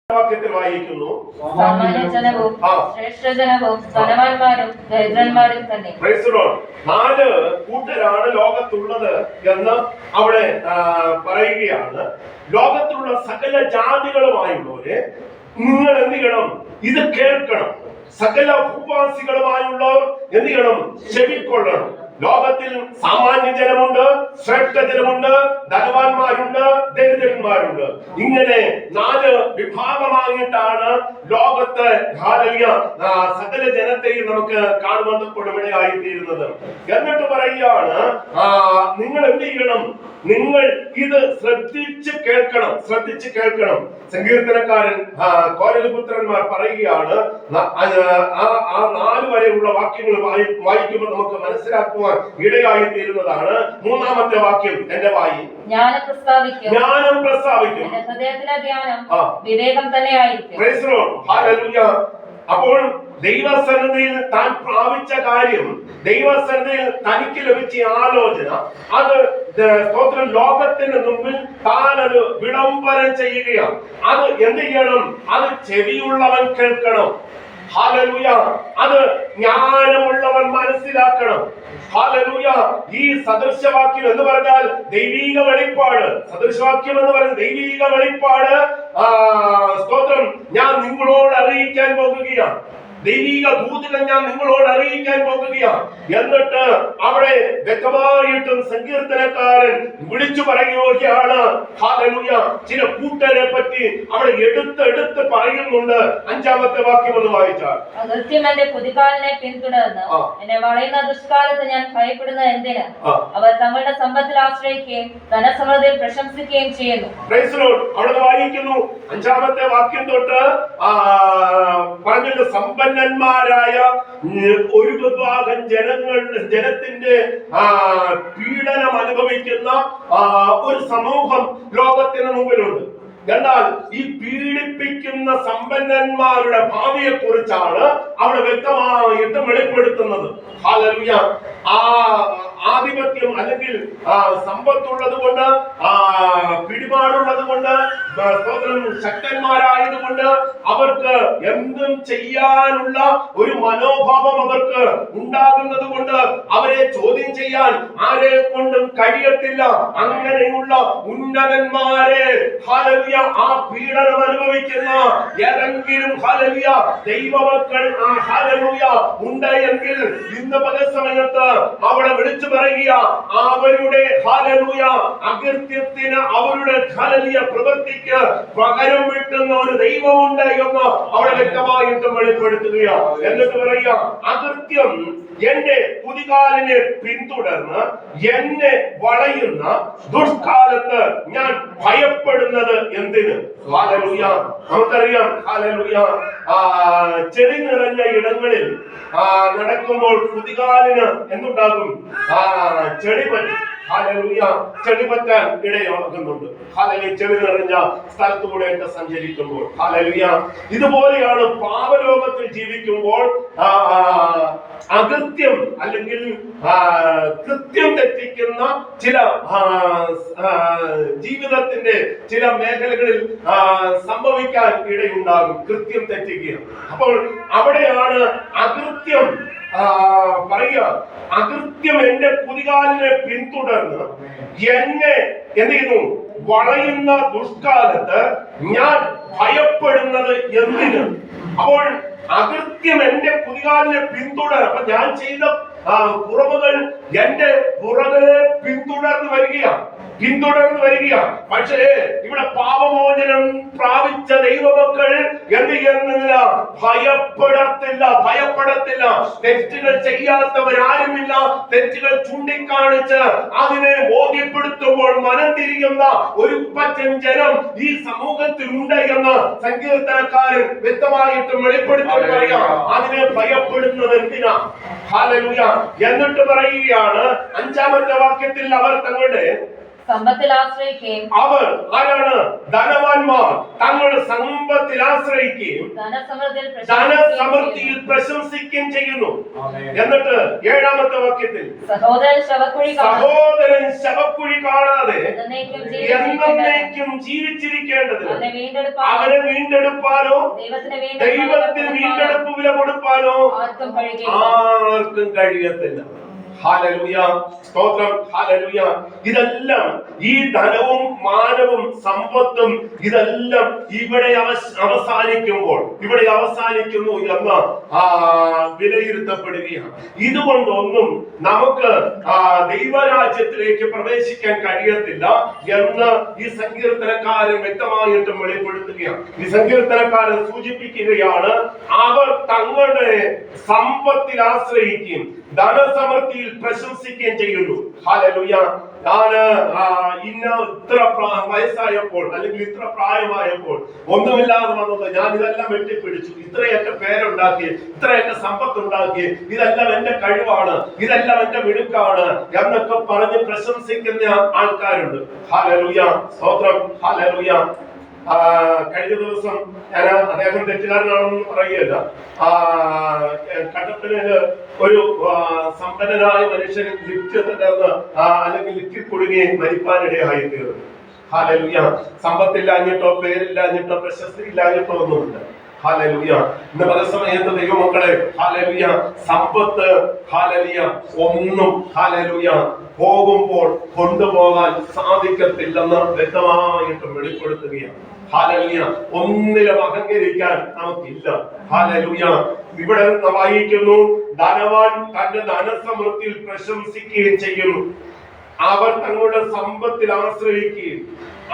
വാക്യത്തിൽ വായിക്കുന്നു, സാമാന്യജനവും ശ്രേഷ്ഠജനവും ധനവാന്മാരും ദരിദ്രന്മാരും തന്നെ. 4 കൂട്ടരാണ് ലോകത്തുള്ളത് എന്ന് അവിടെ പറയുകയാണ്. ലോകത്തിലുള്ള സകല ജാതികളുമായുള്ളവരെ നിങ്ങൾ എന്ത് ചെയ്യണം? ഇത് കേൾക്കണം. സകല ഭൂവാസികളുമായുള്ളവർ എന്ത് ചെയ്യണം? ചെവിക്കൊള്ളണം. ലോകത്തിൽ സാമാന്യ ജനമുണ്ട്, ശ്രേഷ്ഠ ജനമുണ്ട്, ധനവാന്മാരുണ്ട്, ദരിദ്രന്മാരുണ്ട്. ഇങ്ങനെ 4 വിഭാഗമായിട്ടാണ് ലോകത്ത് സകല ജനത്തെയും നമുക്ക് കാണുവാൻ ഇടയായി തീരുന്നത്. എന്നിട്ട് പറയുകയാണ്, നിങ്ങൾ എന്ത് ചെയ്യണം? നിങ്ങൾ ഇത് ശ്രദ്ധിച്ച് കേൾക്കണം, ശ്രദ്ധിച്ച് കേൾക്കണം. സങ്കീർത്തനക്കാരൻ കോരഹപുത്രന്മാർ പറയുകയാണ്, ആ 4 വരെയുള്ള വാക്യങ്ങൾ വായിക്കുമ്പോൾ നമുക്ക് മനസ്സിലാക്കുവാൻ ഇടയായി തീരുന്നതാണ്. 3-ാമത്തെ വാക്യം എന്റെ വായി ജ്ഞാനം പ്രസ്താവിക്കും, ഹൃദയത്തിലെ ധ്യാനം വിവേകം തന്നെയായിരിക്കും. അപ്പോൾ ദൈവസന്നിധിയിൽ താൻ പ്രാപിച്ച കാര്യം, ദൈവസന്നിധിയിൽ തനിക്ക് ലഭിച്ച ആലോചന, അത് ലോകത്തിന് മുമ്പിൽ താൻ അത് വിളംബരം ചെയ്യുകയാണ്. അത് എന്ത് ചെയ്യണം? അത് ചെവിയുള്ളവൻ കേൾക്കണം. ഹല്ലേലൂയ. അത് ജ്ഞാനമുള്ളവൻ മനസ്സിലാക്കണം. ഹല്ലേലൂയ. ഈ സദൃശവാക്യം എന്ന് പറഞ്ഞാൽ ദൈവിക വെളിപ്പാട്. സദൃശവാക്യം എന്ന് പറയുന്നത് ദൈവിക വെളിപ്പാട്. സ്തോത്രം. ഞാൻ നിങ്ങളോട് അറിയിക്കാൻ പോകുകയാണ്. ദൈവിക ദൂതനെ ഞാൻ നിങ്ങളോട് അറിയിക്കാൻ പോകുകയാണ്. എന്നിട്ട് അവിടെ വ്യക്തമായിട്ടും സങ്കീർത്തനക്കാരൻ വിളിച്ചു പറയുകയാണ്. ഹല്ലേലൂയ. ചില കൂട്ടരെ പറ്റി അവിടെ എടുത്ത് പറയുന്നുണ്ട്. 5-ാമത്തെ വാക്യം ഒന്ന് വായിച്ചാൽ, അകൃത്യം എന്റെ കുതികാലിനെ പിന്തുടർന്ന് എന്നെ വളയുന്ന ദുഷ്കാലത്ത് ഞാൻ ഭയപ്പെടുന്ന എന്തിന്? അവർ തങ്ങളുടെ സമ്പത്തിൽ ആശ്രയിക്കുകയും ധനസമൃദ്ധിയിൽ പ്രശംസിക്കുകയും ചെയ്യുന്നു. അവിടെ വായിക്കുന്നു 5-ാമത്തെ വാക്യം തൊട്ട് പറഞ്ഞല്ലോ, സമ്പന്നന്മാരായ ഒരു വിഭാഗം ജനത്തിന്റെ പീഡനം അനുഭവിക്കുന്ന ഒരു സമൂഹം ലോകത്തിന് മുമ്പിലുണ്ട്. എന്നാൽ ഈ പീഡിപ്പിക്കുന്ന സമ്പന്നന്മാരുടെ ഭാവിയെ കുറിച്ചാണ് അവിടെ വ്യക്തമായിട്ട് വെളിപ്പെടുത്തുന്നത്. ഹല്ലേലൂയ. ആധിപത്യം അല്ലെങ്കിൽ സമ്പത്തുള്ളത് കൊണ്ട്, പിടിപാടുള്ളത് കൊണ്ട്, ശക്തന്മാരായതുകൊണ്ട് അവർക്ക് എന്തും ചെയ്യാനുള്ള ഒരു മനോഭാവം അവർക്ക് ഉണ്ടാകുന്നത് കൊണ്ട് അവരെ ചോദ്യം ചെയ്യാൻ ആരെ കൊണ്ടും കഴിയത്തില്ല. അങ്ങനെയുള്ള ഉന്നതന്മാരെ ഹല്ലേലൂയ ആ പീഡനം അനുഭവിക്കുന്ന ഏതെങ്കിലും ഹല്ലേലൂയ ദൈവമക്കൾ ഹല്ലേലൂയ ഉണ്ട് എങ്കിൽ ഇന്ന് പകൽസമയത്ത് അവിടെ വിളിച്ചു പറയുക, അവരുടെ ഹല്ലേലൂയ അകൃത്യത്തിന്, അവരുടെ ഹല്ലേലൂയ പ്രവൃത്തിക്ക് പകരം വീട്ടുന്ന ഒരു ദൈവമുണ്ട് എന്ന് അവിടെ വ്യക്തമായിട്ടും വെളിപ്പെടുത്തുകയാണ്. എന്നിട്ട് പറയുക, അകൃത്യം എന്റെ കുതികാലിനെ പിന്തുടർന്ന് എന്നെ വളയുന്ന ദുഷ്കാലത്ത് ഞാൻ ഭയപ്പെടുന്നത് എന്തിന്? ഹല്ലേലൂയ. നമുക്കറിയാം ഹല്ലേലൂയ, ചെളി നിറഞ്ഞ ഇടങ്ങളിൽ നടക്കുമ്പോൾ കുതികാലിന് എന്തുണ്ടാകും? ചെളി പറ്റും. ഹല്ലേലൂയ. ചെളി പറ്റാൻ ഇടയാകുന്നുണ്ട്. ഹല്ലേലൂയ. ചെളി നിറഞ്ഞ സ്ഥലത്തൂടെയൊക്കെ സഞ്ചരിക്കുമ്പോൾ. ഹല്ലേലൂയ. ഇതുപോലെയാണ് പാപലോകത്തിൽ ജീവിക്കുമ്പോൾ അകൃത്യം അല്ലെങ്കിൽ കൃത്യം തെറ്റിക്കുന്ന ചില ജീവിതത്തിന്റെ ചില മേഖലകളിൽ സംഭവിക്കാൻ ഇടയുണ്ടാകും. കൃത്യം തെറ്റിക്കുക. അപ്പോൾ അവിടെയാണ് അകൃത്യം പറയുക, അകൃത്യം എന്റെ കുതികാലിനെ പിന്തുടർന്ന് എന്നെ എന്ത് ചെയ്യുന്നു? വളയുന്ന ദുഷ്കാലത്ത് ഞാൻ ഭയപ്പെടുന്നത് എന്തിന്? അപ്പോൾ അകൃത്യം എന്റെ കുതികാലിനെ പിന്തുടർ. അപ്പൊ ഞാൻ ചെയ്ത കുറവുകൾ എന്റെ പുറകെ പിന്തുടർന്ന് വരികയാണ്. പക്ഷേ ഇവിടെ പാപമോചനം പ്രാപിച്ച ദൈവമക്കൾ എന്ത് ചെയ്യുന്നില്ല? ഭയപ്പെടത്തില്ല. തെറ്റുകൾ ചെയ്യാത്തവരാരുമില്ല. തെറ്റുകൾ ചൂണ്ടിക്കാണിച്ച് അതിനെ ബോധ്യപ്പെടുത്തുമ്പോൾ മനം തിരിയുന്ന ഒരു പറ്റൻ ജനം ഈ സമൂഹത്തിൽ ഉണ്ട് എന്ന് സങ്കീർത്തനക്കാരൻ വ്യക്തമായിട്ടും വെളിപ്പെടുത്തി പറയാം. അതിനെ ഭയപ്പെടുന്നത് എന്തിനാ? ഹല്ലേലൂയ. എന്നിട്ട് പറയുകയാണ് 5-ാമത്തെ വാക്യത്തിൽ, അവർ തങ്ങളുടെ സമ്പത്തിൽ ആശ്രയിക്കുകയും, അവർ ആരാണ്? ധനവാന്മാർ തങ്ങളുടെ സമ്പത്തിൽ സമ്പത്തിൽ ആശ്രയിക്കുകയും ധനസമൃദ്ധിയിൽ പ്രശംസിക്കുകയും ചെയ്യുന്നു. എന്നിട്ട് 7-ാമത്തെ വാക്യത്തിൽ സഹോദരൻ ശവക്കുഴി കാണാതെ എന്നേക്കും ജീവിച്ചിരിക്കേണ്ടതിന് അവനെ വീണ്ടെടുപ്പാനോ ദൈവത്തിന് വീണ്ടെടുപ്പ് വില കൊടുപ്പാനോ ആർക്കും കഴിയത്തില്ല. ഹല്ലേലൂയ, സ്തോത്രം, ഹല്ലേലൂയ. ഇതെല്ലാം ഈ ധനവും മാനവും സമ്പത്തും ഇതെല്ലാം ഇവിടെ അവസാനിക്കുന്നു എന്ന് വിലയിരുത്തപ്പെടുകയാണ്. ഇതുകൊണ്ടൊന്നും നമുക്ക് ദൈവരാജ്യത്തിലേക്ക് പ്രവേശിക്കാൻ കഴിയത്തില്ല എന്ന് ഈ സങ്കീർത്തനക്കാരൻ വ്യക്തമായിട്ടും വെളിപ്പെടുത്തുകയാണ്. ഈ സങ്കീർത്തനക്കാരൻ സൂചിപ്പിക്കുകയാണ്, അവർ തങ്ങളുടെ സമ്പത്തിൽ ആശ്രയിക്കുകയും ധനസമൃദ്ധിയിൽ പ്രശംസിക്കുകയും ചെയ്യുന്നു. ഹല്ലേലൂയ. ഇത്ര വയസ്സായപ്പോൾ അല്ലെങ്കിൽ ഇത്ര പ്രായമായപ്പോൾ ഒന്നുമില്ലാതെ വന്നത് ഞാൻ ഇതെല്ലാം വെട്ടിപ്പിടിച്ചു, ഇത്രയൊക്കെ പേരുണ്ടാക്കി, ഇത്രയൊക്കെ സമ്പത്തുണ്ടാക്കി, ഇതെല്ലാം എന്റെ കഴിവാണ്, ഇതെല്ലാം എന്റെ മിടുക്കാണ് എന്നൊക്കെ പറഞ്ഞ് പ്രശംസിക്കുന്ന ആൾക്കാരുണ്ട്. ഹല്ലേലൂയ, സ്തോത്രം, ഹല്ലേലൂയ. കഴിഞ്ഞ ദിവസം ഞാൻ അദ്ദേഹം തെറ്റുകാരനാണെന്ന് പറയുകയല്ല, കട്ടപ്പനയില് ഒരു സമ്പന്നനായ മനുഷ്യന് ലിഫ്റ്റ് തകർന്ന് അല്ലെങ്കിൽ ലിഫ്റ്റിൽ കുടുങ്ങി മരിപ്പാനിടയായി തീർന്നു. ഹല്ലേലൂയ. സമ്പത്തില്ലാഞ്ഞിട്ടോ പേരില്ലാഞ്ഞിട്ടോ പ്രശസ്തി ഇല്ലാഞ്ഞിട്ടോ ഒന്നുമില്ല. ഹല്ലേലൂയ. ഇന്ന് പല സമയത്ത് ദൈവമക്കളെ, ഹല്ലേലൂയ, സമ്പത്ത്, ഹല്ലേലൂയ, ഒന്നും, ഹല്ലേലൂയ, പോകുമ്പോൾ കൊണ്ടുപോകാൻ സാധിക്കത്തില്ലെന്ന് വ്യക്തമായിട്ട് വെളിപ്പെടുത്തുകയാണ്. ഹല്ലേലൂയ. ഒന്നിലും അഹങ്കരിക്കാൻ നമുക്കില്ല. ഹല്ലേലൂയ. ഇവിടെ വായിക്കുന്നു, ധനവാൻ തന്റെ ധനസമൃദ്ധിയിൽ പ്രശംസിക്കുകയും ചെയ്യുന്നു. അവർ തങ്ങളുടെ സമ്പത്തിൽ ആശ്രയിക്കുകയും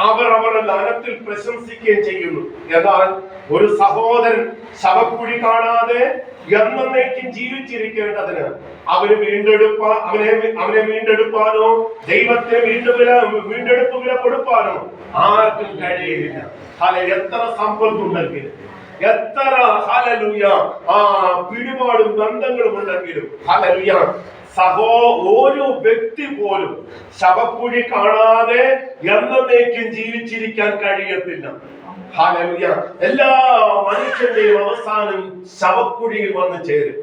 അവർ അവരുടെ ധനത്തിൽ പ്രശംസിക്കുകയും ചെയ്യുന്നു. എന്നാൽ ഒരു സഹോദരൻ ശവക്കുഴി കാണാതെ എന്നേക്കും ജീവിച്ചിരിക്കേണ്ടതിന് അവനെ വീണ്ടെടുപ്പാനോ ദൈവത്തിന് വീണ്ടെടുപ്പ് വില കൊടുപ്പാനോ ആർക്കും കഴിയില്ല. എത്ര സമ്പത്തുണ്ടെങ്കിലും, എത്ര ഹല്ലേലൂയ പിടിപാടും ബന്ധങ്ങളും ഉണ്ടെങ്കിലും, ഹല്ലേലൂയ, ഒരു വ്യക്തി പോലും ശവക്കുഴി കാണാതെ എന്നേക്കും ജീവിച്ചിരിക്കാൻ കഴിയത്തില്ല. ഹല്ലേലൂയ. എല്ലാ മനുഷ്യന്റെയും അവസാനം ശവക്കുഴിയിൽ വന്ന് ചേരും.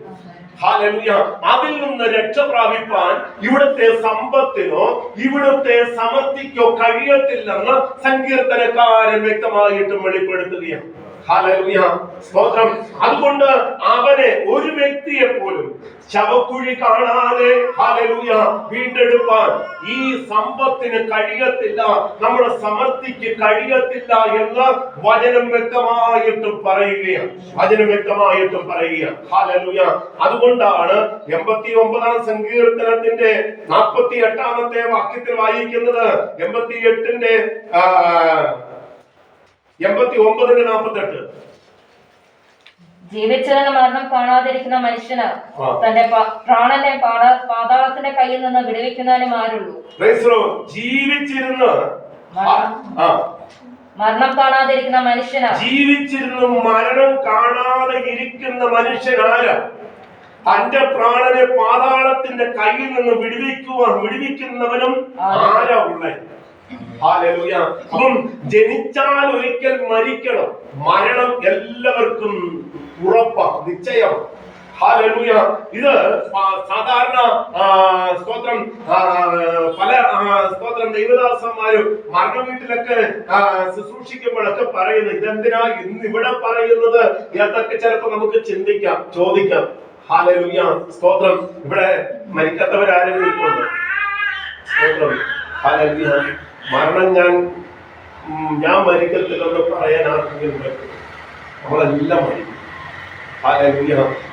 ഹല്ലേലൂയ. അതിൽ നിന്ന് രക്ഷ പ്രാപിപ്പാൻ ഇവിടുത്തെ സമ്പത്തിനോ ഇവിടുത്തെ സമൃദ്ധിക്കോ കഴിയത്തില്ലെന്ന് സങ്കീർത്തനക്കാരൻ വ്യക്തമായിട്ടും വെളിപ്പെടുത്തുകയാണ്. ഹല്ലേലൂയ, സ്തോത്രം. അതുകൊണ്ട് അവനെ, ഒരു വ്യക്തിയെ പോലും ശവക്കുഴി കാണാതെ, ഹല്ലേലൂയ, വീണ്ടെടുപ്പാൻ ഈ സമ്പത്തിന് കഴിയത്തില്ല, നമ്മുടെ സമൃദ്ധിക്ക് കഴിയത്തില്ല എന്ന് വചനം വ്യക്തമായിട്ടും പറയുകയാണ്. ഹല്ലേലൂയ. അതുകൊണ്ടാണ് 89-ാം സങ്കീർത്തനത്തിന്റെ 48-ാമത്തെ വാക്യത്തിൽ വായിക്കുന്നത്, 89:48 ജീവിച്ചിരുന്ന മരണം കാണാതിരിക്കുന്ന മനുഷ്യന് തന്റെ പ്രാണനെ പാതാളത്തിന്റെ കയ്യിൽ നിന്ന് വിടുവിക്കുന്നതിനും ആരുള്ളൂ. ജീവിച്ചിരുന്ന മരണം കാണാതിരിക്കുന്ന മനുഷ്യന്, ജീവിച്ചിരുന്ന മരണം കാണാതെ ഇരിക്കുന്ന മനുഷ്യനാരാ? തന്റെ പ്രാണനെ പാതാളത്തിന്റെ കയ്യിൽ നിന്ന് വിടുവിക്കുന്നവനും ആരാ ഉള്ളത്? ഹല്ലേലൂയ. അപ്പം ജനിച്ചാൽ ഒരിക്കൽ മരിക്കണം. മരണം എല്ലാവർക്കും ഉറപ്പാണ്, നിശ്ചയം. ഹല്ലേലൂയ. ഇത് സാധാരണ സ്തോത്രം പല സ്തോത്രം ദൈവദാസന്മാരും മരണ വീട്ടിലൊക്കെ ശുശ്രൂഷിക്കുമ്പോഴൊക്കെ പറയുന്നത് ഇതെന്തിനാ ഇന്ന് ഇവിടെ പറയുന്നത് എന്നൊക്കെ ചിലപ്പോ നമുക്ക് ചോദിക്കാം. ഹല്ലേലൂയ, സ്തോത്രം. ഇവിടെ മരിക്കാത്തവരാരെങ്കിലും ഇരിപ്പുണ്ട്? സ്തോത്രം, ഹല്ലേലൂയ. മരണം ഞാൻ മരിക്കത്തില്ലെന്ന് പറയാൻ ആർക്കെങ്കിലും പറ്റും? നമ്മളെല്ലാം മരിക്കും.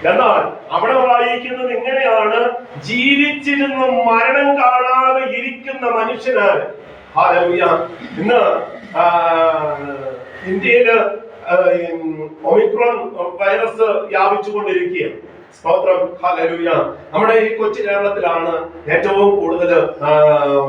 എന്നാൽ അവിടെ വായിക്കുന്നത് ഇങ്ങനെയാണ്, ജീവിച്ചിരുന്ന് മരണം കാണാതെ ഇരിക്കുന്ന മനുഷ്യനാണ്. ഹല്ലേലൂയ. ഇന്ന് ഇന്ത്യയില് ഒമിക്രോൺ വൈറസ് വ്യാപിച്ചുകൊണ്ടിരിക്കുകയാണ്. സ്തോത്രം, ഹല്ലേലൂയ. നമ്മുടെ ഈ കൊച്ചു കേരളത്തിലാണ് ഏറ്റവും കൂടുതൽ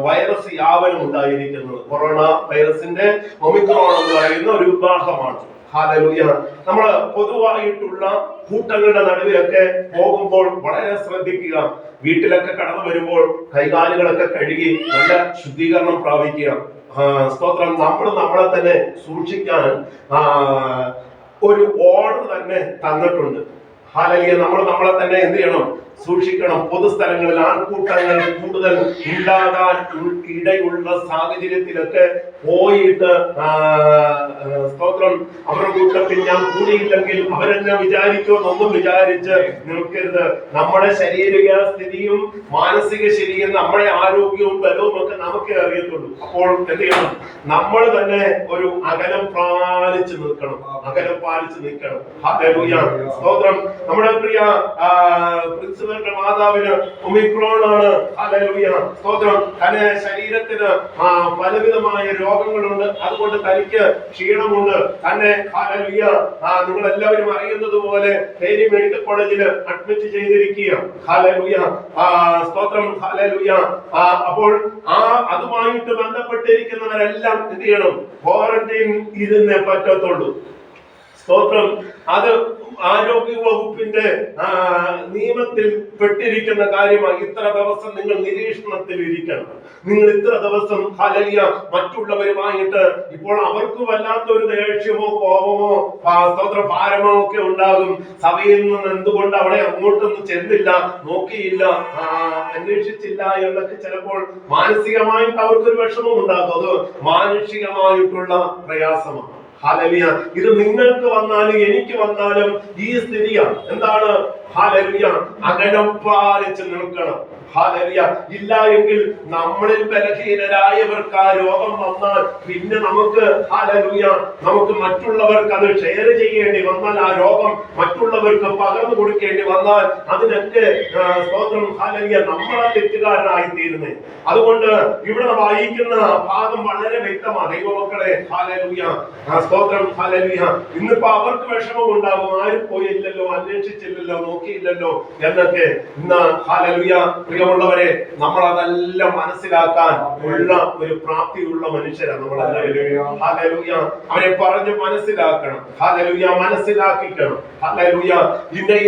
വൈറസ് വ്യാപനം ഉണ്ടായിരിക്കുന്നത്. കൊറോണ വൈറസിന്റെ ഒമിക്രോൺ എന്ന് പറയുന്ന ഒരു വിഭാഗമാണ്. ഹല്ലേലൂയ. നമ്മൾ പൊതുവായിട്ടുള്ള കൂട്ടങ്ങളുടെ നടുവിലൊക്കെ പോകുമ്പോൾ വളരെ ശ്രദ്ധിക്കുക. വീട്ടിലൊക്കെ കടന്നു വരുമ്പോൾ കൈകാലുകളൊക്കെ കഴുകി നല്ല ശുദ്ധീകരണം പ്രാപിക്കുക. സ്തോത്രം. നമ്മളെ തന്നെ സൂക്ഷിക്കാൻ ഒരു ഓർഡർ തന്നെ തന്നിട്ടുണ്ട്. ഹല്ലേലൂയ. നമ്മൾ നമ്മളെ തന്നെ എന്ത് ചെയ്യണം? സൂക്ഷിക്കണം. പൊതുസ്ഥലങ്ങളിൽ ആൾക്കൂട്ടങ്ങൾ കൂടുതൽ ഉണ്ടാകാൻ ഇടയുള്ള സാഹചര്യത്തിലൊക്കെ പോയിട്ട് സ്തോത്രം, അവരുടെ കൂട്ടത്തിൽ ഞാൻ കൂടിയില്ലെങ്കിൽ അവരെന്നെ വിചാരിക്കുമെന്നൊന്നും വിചാരിച്ച് നിൽക്കരുത്. നമ്മുടെ ശാരീരിക സ്ഥിതിയും മാനസിക ശരിയും നമ്മുടെ ആരോഗ്യവും ബലവും ഒക്കെ നമുക്കേ അറിയത്തുള്ളൂ. അപ്പോൾ എന്ത് ചെയ്യണം? നമ്മൾ തന്നെ ഒരു അകലം പാലിച്ച് നിൽക്കണം. അകലം പാലിച്ച് നിൽക്കണം. ഹല്ലേലൂയ. സ്തോത്രം. നമ്മുടെ പ്രിയ പ്രിൻസിപ്പൽ മാതാവിന് ഒമിക്രോൺ ആണ്. ഹല്ലേലൂയ. സ്തോത്രം. തന്നെ ശരീരത്തിന് പലവിധമായ രോഗങ്ങളുണ്ട്. അതുകൊണ്ട് തനിക്ക് ക്ഷീണമുണ്ട്. തന്നെ ഹല്ലേലൂയ നിങ്ങൾ എല്ലാവരും അറിയുന്നത് പോലെ തേനി മെഡിക്കൽ കോളേജിൽ അഡ്മിറ്റ് ചെയ്തിരിക്കുക. ഹല്ലേലൂയ. സ്തോത്രം. ഹല്ലേലൂയ. അപ്പോൾ അതുമായിട്ട് ബന്ധപ്പെട്ടിരിക്കുന്നവരെല്ലാം എന്ത് ചെയ്യണം? ക്വാറന്റൈൻ ഇരുന്നേ പറ്റത്തുള്ളൂ. സ്തോത്രം. അത് ആരോഗ്യ വകുപ്പിന്റെ നിയമത്തിൽ പെട്ടിരിക്കുന്ന കാര്യമാണ്. ഇത്ര ദിവസം നിങ്ങൾ നിരീക്ഷണത്തിൽ ഇരിക്കണം. നിങ്ങൾ ഇത്ര ദിവസം ഹല്ലേലൂയ മറ്റുള്ളവരുമായിട്ട്, ഇപ്പോൾ അവർക്ക് വല്ലാത്തൊരു ദേഷ്യമോ കോപമോ സ്തോത്ര ഭാരമോ ഒക്കെ ഉണ്ടാകും. സഭയിൽ നിന്ന് എന്തുകൊണ്ട് അവിടെ അങ്ങോട്ടൊന്നും ചെന്നില്ല, നോക്കിയില്ല, അന്വേഷിച്ചില്ല എന്നൊക്കെ ചിലപ്പോൾ മാനസികമായിട്ട് അവർക്കൊരു വിഷമം ഉണ്ടാകും. അത് മാനുഷികമായിട്ടുള്ള പ്രയാസമാണ്. ഹല്ലേലൂയ. ഇത് നിങ്ങൾക്ക് വന്നാലും എനിക്ക് വന്നാലും ഈ സ്ഥിതിയാണ്. എന്താണ്? ഹല്ലേലൂയ. അകലം പാലിച്ച് നിൽക്കണം. ഹല്ലേലൂയ. ഇല്ല എങ്കിൽ നമ്മളിൽ ബലഹീനരായവർക്ക് ആ രോഗം വന്നാൽ പിന്നെ നമുക്ക് ഹല്ലേലൂയ നമുക്ക് മറ്റുള്ളവർക്ക് അത് ഷെയർ ചെയ്യേണ്ടി വന്നാൽ, ആ രോഗം മറ്റുള്ളവർക്ക് പകർന്നു കൊടുക്കേണ്ടി വന്നാൽ അതിനൊക്കെ സ്തോത്രം ഹല്ലേലൂയ നമ്മളെ തെറ്റുകാരനായി തീരുന്നേ. അതുകൊണ്ട് ഇവിടെ വായിക്കുന്ന ഭാഗം വളരെ വ്യക്തമാണ്. ദൈവമക്കളെ ഹല്ലേലൂയ. സ്തോത്രം. ഹല്ലേലൂയ. ഇന്നിപ്പോ അവർക്ക് വിഷമം ഉണ്ടാകും. ആരും പോയില്ലല്ലോ, അന്വേഷിച്ചില്ലല്ലോ, നോക്കിയില്ലല്ലോ എന്നൊക്കെ. ഇന്ന് ഹല്ലേലൂയ പ്രിയമുള്ളവരെ, നമ്മൾ അതെല്ലാം മനസ്സിലാക്കാൻ ഉള്ള ഒരു പ്രാപ്തിയുള്ള മനുഷ്യരാണ് നമ്മളെല്ലാവരും. ഹല്ലേലൂയ. അവരെ പറഞ്ഞ് മനസ്സിലാക്കണം. ഹല്ലേലൂയ. മനസ്സിലാക്കിക്കണം. ഹല്ലേലൂയ.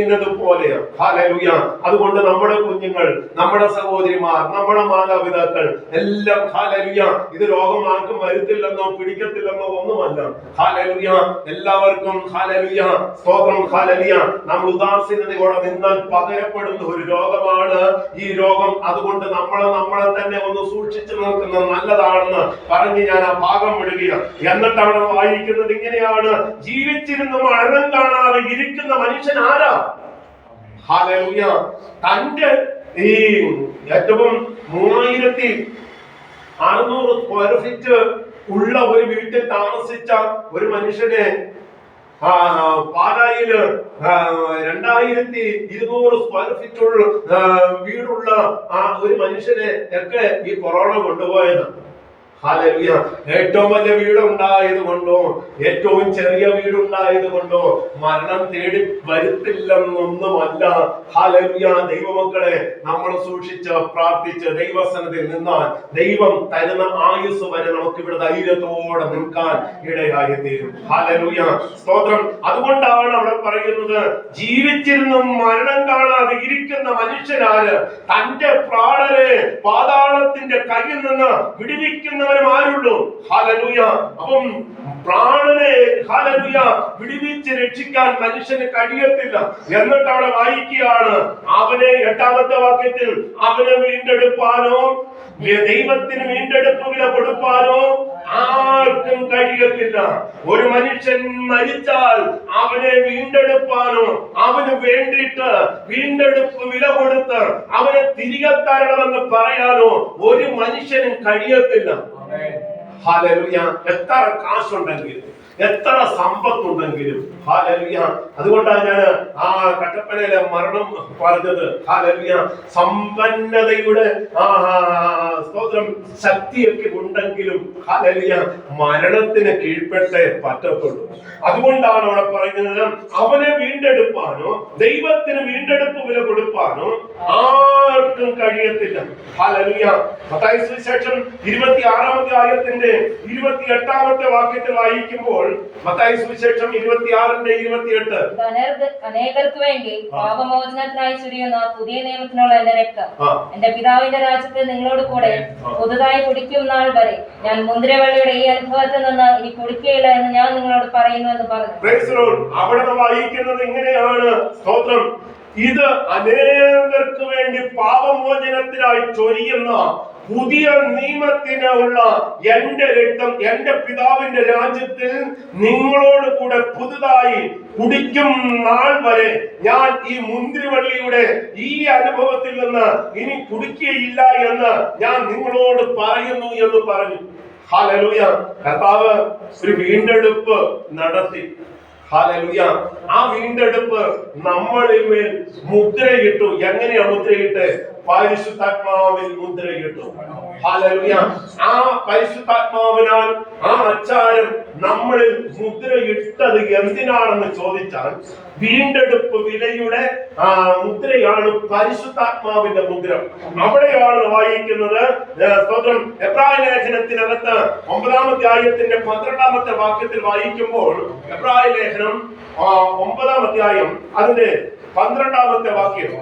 ഇന്നതുപോലെയാണ്. ഹല്ലേലൂയ. അതുകൊണ്ട് നമ്മുടെ കുഞ്ഞുങ്ങൾ, നമ്മുടെ സഹോദരിമാർ, നമ്മുടെ മാതാപിതാക്കൾ എല്ലാം ഹല്ലേലൂയ ഇത് രോഗം ആർക്കും വരുത്തില്ലെന്നോ പിടിക്കത്തില്ലെന്നോ ഒന്നുമല്ല. ഹല്ലേലൂയ. എല്ലാവർക്കും ഹല്ലേലൂയ സ്തോത്രം. ഹല്ലേലൂയ. നമ്മൾ ഉദാസീനതയോടെ നിന്നാൽ പകരപ്പെടുന്ന ഒരു രോഗമാണ് ഈ രോഗം. അതുകൊണ്ട് നമ്മളെ തന്നെ ഒന്ന് സൂക്ഷിച്ചു നോക്കുന്നത് നല്ലതാണെന്ന് പറഞ്ഞ് ഞാൻ ആ ഭാഗം വിടുകയാണ്. എന്നിട്ട് അവിടെ വായിക്കുന്നത് ഇങ്ങനെയാണ്: ജീവിച്ചിരുന്ന് മരണം കാണാതെ ഇരിക്കുന്ന മനുഷ്യൻ ആരാ? ഹല്ലേലൂയ. തന്റെ ഈ ഏറ്റവും 3600 സ്ക്വയർ ഫീറ്റ് ഉള്ള ഒരു വീട്ടിൽ താമസിച്ച ഒരു മനുഷ്യനെ പാലായില് 2200 സ്ക്വയർ ഫീറ്റ് വീടുള്ള ഒരു മനുഷ്യനെ ഒക്കെ ഈ കൊറോണ കൊണ്ടുപോയത്. ഹല്ലേലൂയ. ഏറ്റവും വലിയ വീടുണ്ടായത് കൊണ്ടോ ഏറ്റവും ചെറിയ വീടുണ്ടായത് കൊണ്ടോ മരണം തേടി വരുത്തില്ലെന്നൊന്നുമല്ല. ഹല്ലേലൂയ. ദൈവമക്കളെ, നമ്മൾ സൂക്ഷിച്ച് പ്രാർത്ഥിച്ച് ദൈവസന്നിധിയിൽ നിന്നാൽ ദൈവം തരുന്ന ആയുസ് വരെ നമുക്ക് ഇവിടെ ധൈര്യത്തോടെ നിൽക്കാൻ ഇടയായി തീരും. ഹല്ലേലൂയ. സ്തോത്രം. അതുകൊണ്ടാണ് അവിടെ പറയുന്നത്, ജീവിച്ചിരുന്നും മരണം കാണാതെ ഇരിക്കുന്ന മനുഷ്യനാര്? തന്റെ പ്രാണനെ പാതാളത്തിന്റെ കയ്യിൽ നിന്ന് വിടുവിക്കുന്ന ആരുള്ളൂ? ഹല്ലേലൂയ. അപ്പം പ്രാണനെ ഹല്ലേലൂയ വിടുവിച്ച് രക്ഷിക്കാൻ മനുഷ്യന് കഴിയത്തില്ല. എന്നിട്ട് അവിടെ വായിക്കുകയാണ്, അവനെ 8ാമത്തെ വാക്യത്തിൽ അവനെ വീണ്ടെടുപ്പാനോ ദൈവത്തിന് വീണ്ടെടുപ്പ് വില കൊടുപ്പാനോ ആർക്കും കഴിയത്തില്ല. ഒരു മനുഷ്യൻ മരിച്ചാൽ അവനെ വീണ്ടെടുപ്പാനോ അവന് വേണ്ടിയിട്ട് വീണ്ടെടുപ്പ് വില കൊടുത്ത് അവനെ തിരികെ തരണമെന്ന് പറയാനോ ഒരു മനുഷ്യനും കഴിയത്തില്ല. ഹല്ലേലൂയ. എത്ര കാശുണ്ടെങ്കിലും എത്ര സമ്പത്തുണ്ടെങ്കിലും ഹല്ലേലൂയ. അതുകൊണ്ടാണ് ഞാൻ ആ കട്ടപ്പനയിലെ മരണം പറഞ്ഞത്. ഹല്ലേലൂയ. സമ്പന്നതയുടെ സ്തോത്രം ശക്തിയൊക്കെ ഉണ്ടെങ്കിലും ഹല്ലേലൂയ മരണത്തിന് കീഴ്പ്പെട്ടേ പറ്റത്തുള്ളൂ. അതുകൊണ്ടാണ് അവിടെ പറയുന്നത്, അവനെ വീണ്ടെടുപ്പാനോ ദൈവത്തിന് വീണ്ടെടുപ്പ് വില കൊടുപ്പാനോ ആർക്കും കഴിയത്തില്ല. ഹല്ലേലൂയ. മത്തായി സുവിശേഷം 26-ാമത്തെ ആയത്തിന്റെ 28-ാമത്തെ വാക്യത്തിൽ വായിക്കുമ്പോൾ വായിക്കുമ്പോൾ മത്തായി സുവിശേഷം 26:28 അനേകർക്ക് വേണ്ടി പാപമോചനത്തിനായി ചുരിയുന്ന പുതിയ നിയമത്തിനുള്ള എന്റെ രക്തം എന്റെ പിതാവിന്റെ രാജ്യത്തിൽ നിങ്ങളോട് കൂടെ പുതുതായി കുടിക്കും നാൾ വരെ ഞാൻ മുന്തിരിവള്ളിയുടെ ഈ അനുഭവത്തിൽ നിന്ന് ഇനി കുടിക്കുകയില്ല എന്ന് ഞാൻ നിങ്ങളോട് പറയുന്നു എന്ന് പറഞ്ഞു. അവിടെ വായിക്കുന്നത് ഇങ്ങനെയാണ്, സ്തോത്രം, ഇത് അനേകർക്ക് വേണ്ടി പാപമോചനത്തിനായി ചൊരിയുന്ന പുതിയ നിയമത്തിനുള്ള എന്റെ രക്തം എന്റെ പിതാവിന്റെ രാജ്യത്തിൽ നിങ്ങളോട് കൂടെ പുതുതായി കുടിക്കും നാൾ വരെ ഞാൻ ഈ മുന്തിരിവള്ളിയുടെ ഈ അനുഭവത്തിൽ നിന്ന് ഇനി കുടിക്കുകയില്ല എന്ന് ഞാൻ നിങ്ങളോട് പറയുന്നു എന്ന് പറഞ്ഞു. ഹല്ലേലൂയ. കർത്താവ് ഒരു വീണ്ടെടുപ്പ് നടത്തി. ഹല്ലേലൂയ. ആ വീണ്ടെടുപ്പ് നമ്മളിൽ മേൽ മുദ്രയിട്ടു. എങ്ങനെയാ മുദ്രയിട്ട്? പരിശുദ്ധാത്മാവിൽ മുദ്രയിട്ടു. ഹല്ലേലൂയ. ആ പരിശുദ്ധാത്മാവിനാൽ ആ അച്ചാരം നമ്മളിൽ മുദ്രയിട്ടത് എന്തിനാണെന്ന് ചോദിച്ചാൽ വീണ്ടെടുപ്പ് വിലയുടെ മുദ്രയാണ് പരിശുദ്ധാത്മാവിന്റെ മുദ്ര. അവിടെയാണ് വായിക്കുന്നത്, സ്തോത്രം, എബ്രായ ലേഖനത്തിനകത്ത് 9-ാം അധ്യായത്തിന്റെ 12-ാമത്തെ വാക്യത്തിൽ വായിക്കുമ്പോൾ എബ്രായ ലേഖനം 9-ാം അധ്യായം അതിന്റെ 12-ാമത്തെ വാക്യം,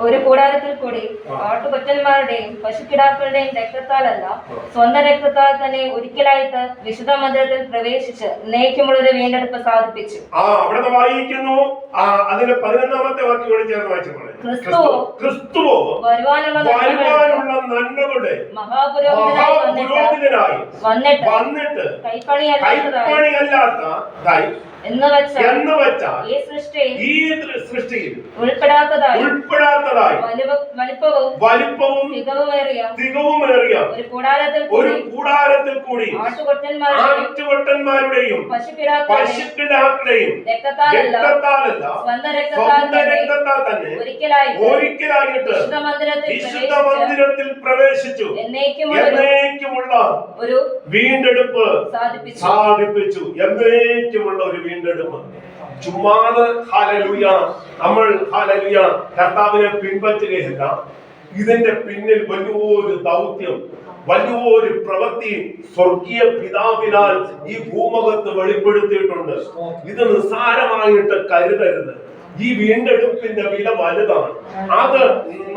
ഒരു കൂടാരത്തിൽ കൂടി ആട്ടുകൊറ്റന്മാരുടെയും പശുക്കിടാക്കളുടെയും രക്തത്താലല്ല സ്വന്തം രക്തത്താൽ തന്നെ ഒരിക്കലായിട്ട് വിശുദ്ധ മന്ദിരത്തിൽ പ്രവേശിച്ച് എന്നേക്കുമുള്ളൊരു വീണ്ടെടുപ്പ് സാധിപ്പിച്ചു. അവിടെ വായിക്കുന്നു അതിന്റെ 11-ാമത്തെ വാക്യം കൂടി ചേർന്ന് വായിച്ചു. ക്രിസ്തുവോ വരുവാനുള്ള നന്മകളുടെ മഹാപുരോഹിതനായി വന്നിട്ട് കൈപ്പണിയല്ലാത്തതായി എന്ന് വെച്ചാൽ ഈ സൃഷ്ടിയിൽ ഉൾപ്പെടാത്തതായി വലിപ്പവും തികവുമേറിയ ഒരു കൂടാരത്തിൽ കൂടി ആട്ടുകൊറ്റന്മാരുടെയും പശുക്കിടാക്കളുടെയും രക്തത്താലല്ല സ്വന്തം രക്തത്താൽ തന്നെ ഒരിക്കലായിട്ട് വിശുദ്ധ മന്ദിരത്തിൽ പ്രവേശിച്ചു എന്നേക്കുമുള്ള ഒരു വീണ്ടെടുപ്പ് സാധിപ്പിച്ചു. എന്നേക്കുമുള്ള ഒരു വീണ്ടെടുപ്പ്. ചുമ്മാതെ ഹല്ലേലൂയ നമ്മൾ ഹല്ലേലൂയ കർത്താവിനെ പിൻപറ്റുകയല്ല. ഇതിന്റെ പിന്നിൽ വലിയൊരു ദൗത്യം, വലിയൊരു പ്രവൃത്തി സ്വർഗീയ പിതാവിനാൽ ഈ ഭൂമുഖത്ത് വെളിപ്പെടുത്തിയിട്ടുണ്ട്. ഇത് നിസ്സാരമായിട്ട് കരുതരുത്. ഈ വീണ്ടെടുപ്പിന്റെ വില വലുതാണ്. അത്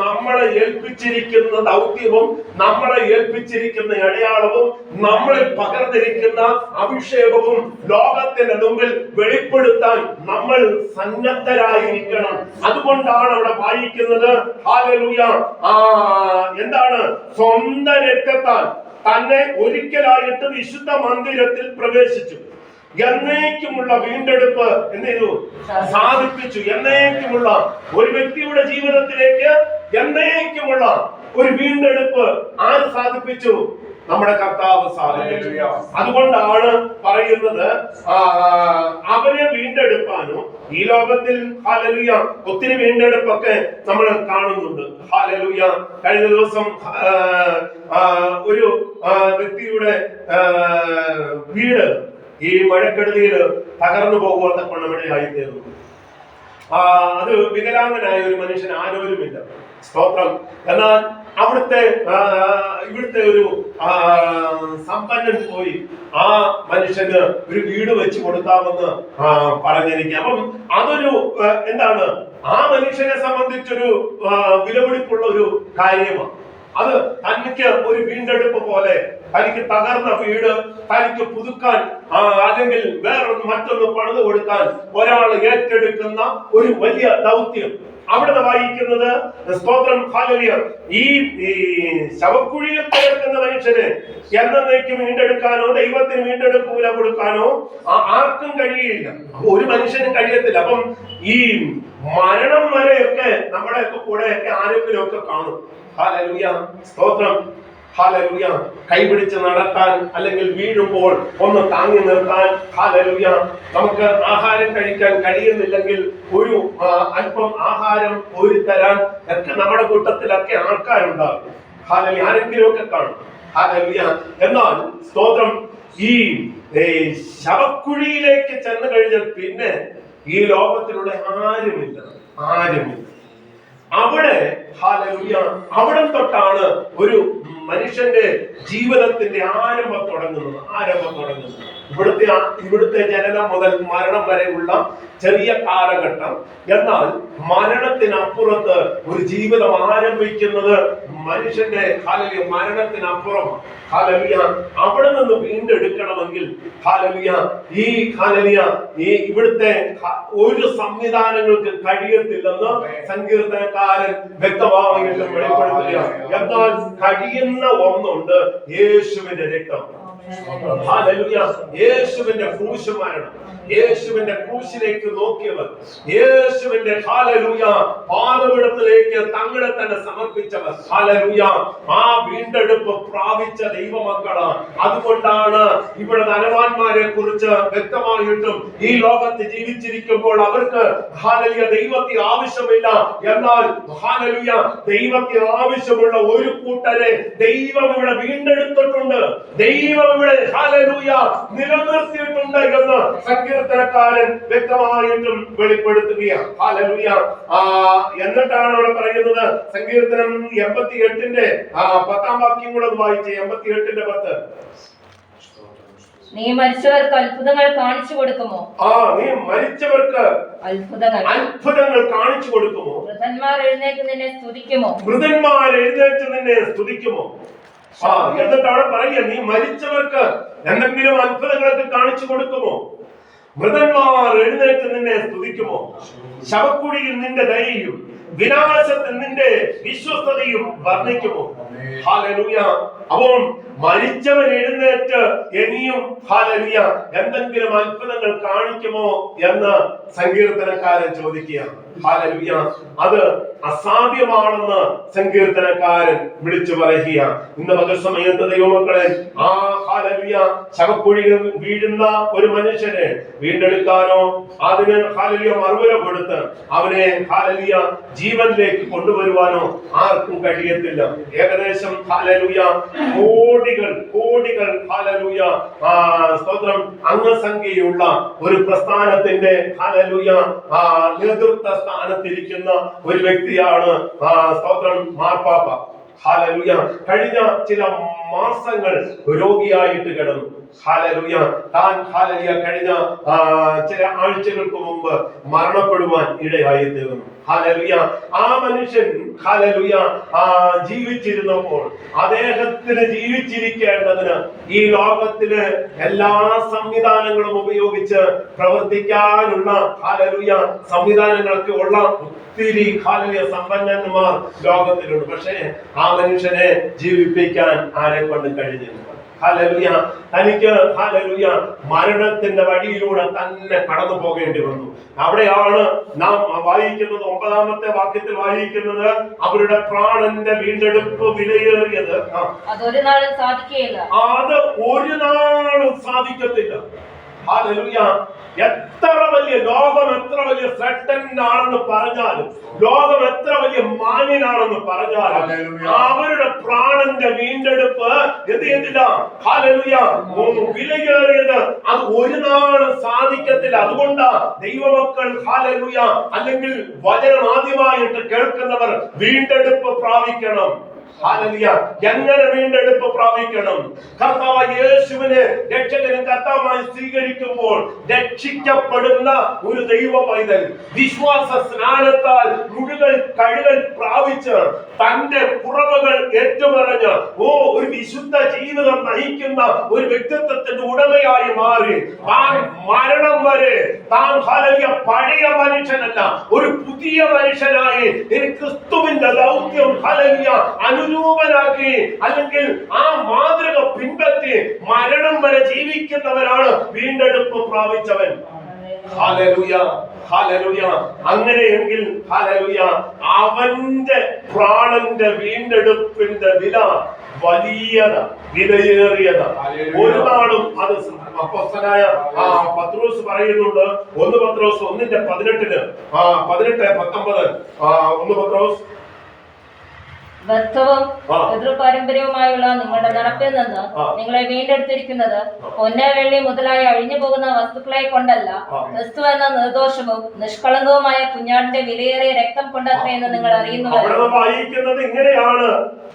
നമ്മളെ ഏൽപ്പിച്ചിരിക്കുന്ന ദൗത്യവും നമ്മളെ ഏൽപ്പിച്ചിരിക്കുന്ന അടയാളവും നമ്മളിൽ പകർന്നിരിക്കുന്ന അഭിഷേകവും ലോകത്തിന്റെ മുമ്പിൽ വെളിപ്പെടുത്താൻ നമ്മൾ സന്നദ്ധരായിരിക്കണം. അതുകൊണ്ടാണ് അവിടെ വായിക്കുന്നത്, ഹല്ലേലൂയ, എന്താണ്? സ്വന്തം രക്തത്താൽ തന്നെ ഒരിക്കലായിട്ട് വിശുദ്ധ മന്ദിരത്തിൽ പ്രവേശിച്ചു. എന്നേക്കുമുള്ള വീണ്ടെടുപ്പ് എന്ത് ചെയ്തു? സാധിപ്പിച്ചു. എന്നേക്കുമുള്ള ഒരു വ്യക്തിയുടെ ജീവിതത്തിലേക്ക് എന്നേക്കുമുള്ള ഒരു വീണ്ടെടുപ്പ് ആര് സാധിപ്പിച്ചു? നമ്മുടെ കർത്താവ് സാധിപ്പിച്ചു. അതുകൊണ്ടാണ് പറയുന്നത്, അവരെ വീണ്ടെടുക്കാനും ഈ ലോകത്തിൽ ഹല്ലേലൂയ ഒത്തിരി വീണ്ടെടുപ്പൊക്കെ നമ്മൾ കാണുന്നുണ്ട്. ഹല്ലേലൂയ. കഴിഞ്ഞ ദിവസം ഒരു വ്യക്തിയുടെ വീട് ഈ മഴക്കെടുതിയിൽ തകർന്നു പോകുവാൻ പണമിടയായി തീർന്നു. അത് വികലാംഗനായ ഒരു മനുഷ്യൻ, ആരോരുമില്ല. സ്തോത്രം. എന്നാൽ ഇവിടുത്തെ ഒരു സമ്പന്നൻ പോയി ആ മനുഷ്യന് ഒരു വീട് വെച്ച് കൊടുക്കാമെന്ന് പറഞ്ഞിരിക്കുക. അപ്പം അതൊരു എന്താണ്, ആ മനുഷ്യനെ സംബന്ധിച്ചൊരു വിലപിടിപ്പുള്ള ഒരു കാര്യമാണ്. അത് തനിക്ക് ഒരു വീണ്ടെടുപ്പ് പോലെ തനിക്ക് തകർന്ന വീട് തനിക്ക് പുതുക്കാൻ അല്ലെങ്കിൽ മറ്റൊന്ന് പണിത് കൊടുക്കാൻ ഒരാൾ ഏറ്റെടുക്കുന്ന ഒരു വലിയ ദൗത്യം. അവിടെ വായിക്കുന്നത്, സ്തോത്രം, ഹല്ലേലൂയ, ഈ ശവക്കുഴിയിൽ കിടക്കുന്ന മനുഷ്യന് എന്നേക്കും വീണ്ടെടുക്കാനോ ദൈവത്തിന് വീണ്ടെടുപ്പ് വില കൊടുക്കാനോ ആർക്കും കഴിയില്ല. ഒരു മനുഷ്യനും കഴിയത്തില്ല. അപ്പം ഈ മരണം വരെയൊക്കെ നമ്മുടെയൊക്കെ കൂടെയൊക്കെ ആരെങ്കിലും ഒക്കെ കാണും. ഹല്ലേലൂയ, സ്തോത്രം, ഹല്ലേലൂയ. കൈപിടിച്ച് നടത്താൻ അല്ലെങ്കിൽ വീഴുമ്പോൾ ഒന്ന് താങ്ങി നിർത്താൻ, ഹല്ലേലൂയ. നമുക്ക് ആഹാരം കഴിക്കാൻ കഴിയുന്നില്ലെങ്കിൽ ഒരു അല്പം ആഹാരം കോരിത്തരാൻ ഒക്കെ നമ്മുടെ കൂട്ടത്തിലൊക്കെ ആൾക്കാരുണ്ടാകും. ഹല്ലേലൂയ. ആരെങ്കിലും ഒക്കെ കാണും. ഹല്ലേലൂയ. എന്നാൽ സ്തോത്രം, ഈ ശവക്കുഴിയിലേക്ക് ചെന്ന് കഴിഞ്ഞാൽ പിന്നെ ഈ ലോകത്തിലുള്ള ആരുമില്ല. അവിടെ ഹല്ലേലൂയ, അവിടെ തൊട്ടാണ് ഒരു മനുഷ്യന്റെ ജീവിതത്തിന്റെ ആരംഭം തുടങ്ങുന്നത്. ഇവിടുത്തെ ജനനം മുതൽ മരണം വരെയുള്ള ചെറിയ കാലഘട്ടം. എന്നാൽ മരണത്തിനപ്പുറത്ത് ഒരു ജീവിതം ആരംഭിക്കുന്നത് മനുഷ്യന്റെ ഹല്ലേലൂയ മരണത്തിനപ്പുറം. ഹല്ലേലൂയ, അവിടെ നിന്ന് വീണ്ടെടുക്കണമെങ്കിൽ ഹല്ലേലൂയ ഈ ഇവിടുത്തെ ഒരു സംവിധാനങ്ങൾക്ക് കഴിയത്തില്ലെന്ന് സങ്കീർത്തനക്കാരൻ വ്യക്തമായിട്ടും വെളിപ്പെടുത്തുകയാണ്. എന്നാൽ കഴിയുന്ന ഒന്നുണ്ട്, യേശുവിന്റെ രക്തം. ഹല്ലേലൂയ, യേശുവിന്റെ ക്രൂശ് മരണം, യേശുവിന്റെ ക്രൂശിലേക്ക് നോക്കിയവർ, യേശുവിന്റെ ഹല്ലേലൂയ പാദപീഠത്തിലേക്ക് തങ്ങളെ തന്നെ സമർപ്പിച്ചവർ, ഹല്ലേലൂയ ആ വീണ്ടെടുപ്പ് പ്രാപിച്ച ദൈവമക്കളാണ്. അതുകൊണ്ടാണ് ഇവിടെ ധനവാന്മാരെ കുറിച്ച് വ്യക്തമായിട്ടും ഈ ലോകത്ത് ജീവിച്ചിരിക്കുമ്പോൾ അവർക്ക് ഹല്ലേലൂയ ദൈവത്തെ ആവശ്യമില്ല. എന്നാൽ ഹല്ലേലൂയ ദൈവത്തെ ആവശ്യമുള്ള ഒരു കൂട്ടരെ ദൈവം ഇവിടെ വീണ്ടെടുത്തിട്ടുണ്ട്, ദൈവം ഇവിടെ ഹല്ലേലൂയ നിലനിർത്തിയിട്ടുണ്ട് എന്ന് സങ്കീർത്തനക്കാരൻ വ്യക്തമായിട്ടും വെളിപ്പെടുത്തുകയാണ്. ഹല്ലേലൂയ. എന്നിട്ടാണ് അവിടെ പറയുന്നത് സങ്കീർത്തനം 88-ന്റെ 10-ാം വാക്യം കൂടെ വായിച്ചേ. 88-ന്റെ 10. നീ മരിച്ചവർക്ക് അത്ഭുതങ്ങൾ കാണിച്ചു കൊടുക്കുമോ? നീ മരിച്ചവർക്ക് അത്ഭുതങ്ങൾ കാണിച്ചു കൊടുക്കുമോ? മൃതന്മാർ എഴുന്നേറ്റ് നിന്നെ സ്തുതിക്കുമോ? എന്നിട്ട് അവിടെ പറയുക, നീ മരിച്ചവർക്ക് എന്തെങ്കിലും അത്ഭുതങ്ങളൊക്കെ കാണിച്ചു കൊടുക്കുമോ? മൃതന്മാർ എഴുന്നേറ്റ് നിന്നെ സ്തുതിക്കുമോ? ശവക്കുഴിയിൽ നിന്റെ ദയയും വിനാശത്തിൽ നിന്റെ വിശ്വസ്തതയും വർണ്ണിക്കുമോ? ഹല്ലേലൂയ. അപ്പോൾ മരിച്ചവൻ എഴുന്നേറ്റ് ഇനിയും ഹല്ലേലൂയ എന്തെങ്കിലും അത്ഭുതങ്ങൾ കാണിക്കുമോ എന്ന് സങ്കീർത്തനക്കാരൻ ചോദിക്കുകയാണ്. ഹല്ലേലൂയ. അത് അസാധ്യമാണെന്ന് സങ്കീർത്തനക്കാരൻ വിളിച്ചു പറയുകയാണ്. ഇന്ന് പകൽ സമയത്ത് ദൈവമക്കളെ, ഹല്ലേലൂയ ശവക്കുഴിയിൽ വീഴുന്ന ഒരു മനുഷ്യനെ വീണ്ടെടുക്കാനോ അതിന് ഹല്ലേലൂയ മറുപടി കൊടുത്ത് അവനെ ഹല്ലേലൂയ ജീവനിലേക്ക് കൊണ്ടുവരുവാനോ ആർക്കും കഴിയത്തില്ല. ഏകദേശം ഹല്ലേലൂയ കോടികൾ ഹല്ലേലൂയ സ്തോത്രം അംഗസംഖ്യയുള്ള ഒരു പ്രസ്ഥാനത്തിന്റെ ഹല്ലേലൂയ നേതൃത്വ സ്ഥാനത്തിരിക്കുന്ന ഒരു വ്യക്തിയാണ് സ്തോത്രം മാർപ്പാപ്പ. ഹല്ലേലൂയ. കഴിഞ്ഞ ചില മാസങ്ങൾ രോഗിയായിട്ട് കിടന്നു. ഹല്ലേലൂയ. താൻ ഹല്ലേലൂയ കഴിഞ്ഞ ചില ആഴ്ചകൾക്ക് മുമ്പ് മരണപ്പെടുവാൻ ഇടയായി തീർന്നു. ഹല്ലേലൂയ. ആ മനുഷ്യൻ ഹല്ലേലൂയ ജീവിച്ചിരുന്നപ്പോൾ അദ്ദേഹത്തിന് ജീവിച്ചിരിക്കേണ്ടതിന് ഈ ലോകത്തില് എല്ലാ സംവിധാനങ്ങളും ഉപയോഗിച്ച് പ്രവർത്തിക്കാനുള്ള ഹല്ലേലൂയ സംവിധാനങ്ങളൊക്കെ ഉള്ള ഒത്തിരി ഹല്ലേലൂയ സമ്പന്നന്മാർ ലോകത്തിലുണ്ട്. പക്ഷേ ആ മനുഷ്യനെ ജീവിപ്പിക്കാൻ ആരെ കൊണ്ട് കഴിഞ്ഞില്ല. ഹല്ലേലൂയ. തനിക്ക് ഹല്ലേലൂയ മരണത്തിന്റെ വഴിയിലൂടെ തന്നെ കടന്നു പോകേണ്ടി വന്നു. അവിടെയാണ് നാം വായിക്കുന്നത് 9-ാമത്തെ വാക്യത്തിൽ വായിക്കുന്നത്, അവരുടെ പ്രാണന്റെ വീണ്ടെടുപ്പ് വിലയേറിയത് അത് ഒരു നാളും സാധിക്കത്തില്ല. ഹല്ലേലൂയ. എത്ര വലിയ ലോകം എത്ര വലിയ ത്രട്ടൻ ആണെന്ന് പറഞ്ഞാലും, ലോകം എത്ര വലിയ മാന്യനാണെന്ന് പറഞ്ഞാലും അവരുടെ പ്രാണന്റെ വീണ്ടെടുപ്പ് എന്ത് ചെയ്തില്ല? ഹല്ലേലൂയ വിലയേറിയത് അത് ഒരു നാളും സാധിക്കത്തില്ല. അതുകൊണ്ടാ ദൈവമക്കൾ ഹല്ലേലൂയ അല്ലെങ്കിൽ വചനം ആദ്യമായിട്ട് കേൾക്കുന്നവർ വീണ്ടെടുപ്പ് പ്രാപിക്കണം. ഹല്ലേലൂയ. എങ്ങനെ വീണ്ടെടുപ്പ് പ്രാപിക്കണം? കർത്താവായ യേശുവിനെ രക്ഷകനും കർത്താവായി സ്വീകരിക്കുമ്പോൾ രക്ഷിക്കപ്പെടുന്ന ഒരു ദൈവ പൈതൽ വിശ്വാസ സ്നാനത്താൽ മുഴുവൻ കഴുകൽ പ്രാപിച്ച് തന്റെ കുറവുകൾ ഏറ്റുപറഞ്ഞ് ഒരു വിശുദ്ധ ജീവിതം നയിക്കുന്ന ഒരു വ്യക്തിത്വത്തിന്റെ ഉടമയായി മാറി താൻ മരണം വരെ താൻ ഹല്ലേലൂയ പഴയ മനുഷ്യനല്ല, ഒരു പുതിയ മനുഷ്യനായി ക്രിസ്തുവിന്റെ ദൗത്യം ഹല്ലേലൂയ അനുരൂപനാക്കി അല്ലെങ്കിൽ ആ മാതൃക പിൻപറ്റി മരണം വരെ ജീവിക്കുന്നവരാണ് വീണ്ടെടുപ്പ് പ്രാപിച്ചവൻ. ഹല്ലേലൂയ. ഹല്ലേലൂയ. അങ്ങനെയെങ്കിൽ ഹല്ലേലൂയ അവന്റെ പ്രാണന്റെ വീണ്ടെടുപ്പിന്റെ വില വിലയേറിയത. ഒരു നാളും അത് അപ്പോസ്തലനായ പത്രോസ് പറയുന്നുണ്ട്. 1 പത്രോസ് 1:18 18-19 1 പത്രോസ് വ്യർത്ഥവും പിതൃപാരമ്പര്യവുമായുള്ള നിങ്ങളുടെ നടപ്പിൽ നിന്ന് നിങ്ങളെ വീണ്ടെടുത്തിരിക്കുന്നത് പൊന്ന് വെള്ളി മുതലായി അഴിഞ്ഞു പോകുന്ന വസ്തുക്കളെ കൊണ്ടല്ല, ക്രിസ്തു എന്ന നിർദോഷവും നിഷ്കളങ്കവുമായ കുഞ്ഞാടിന്റെ വിലയേറിയ രക്തം കൊണ്ടത്രേ എന്ന് നിങ്ങൾ അറിയുന്നു. വായിക്കുന്നത് ഇങ്ങനെയാണ്,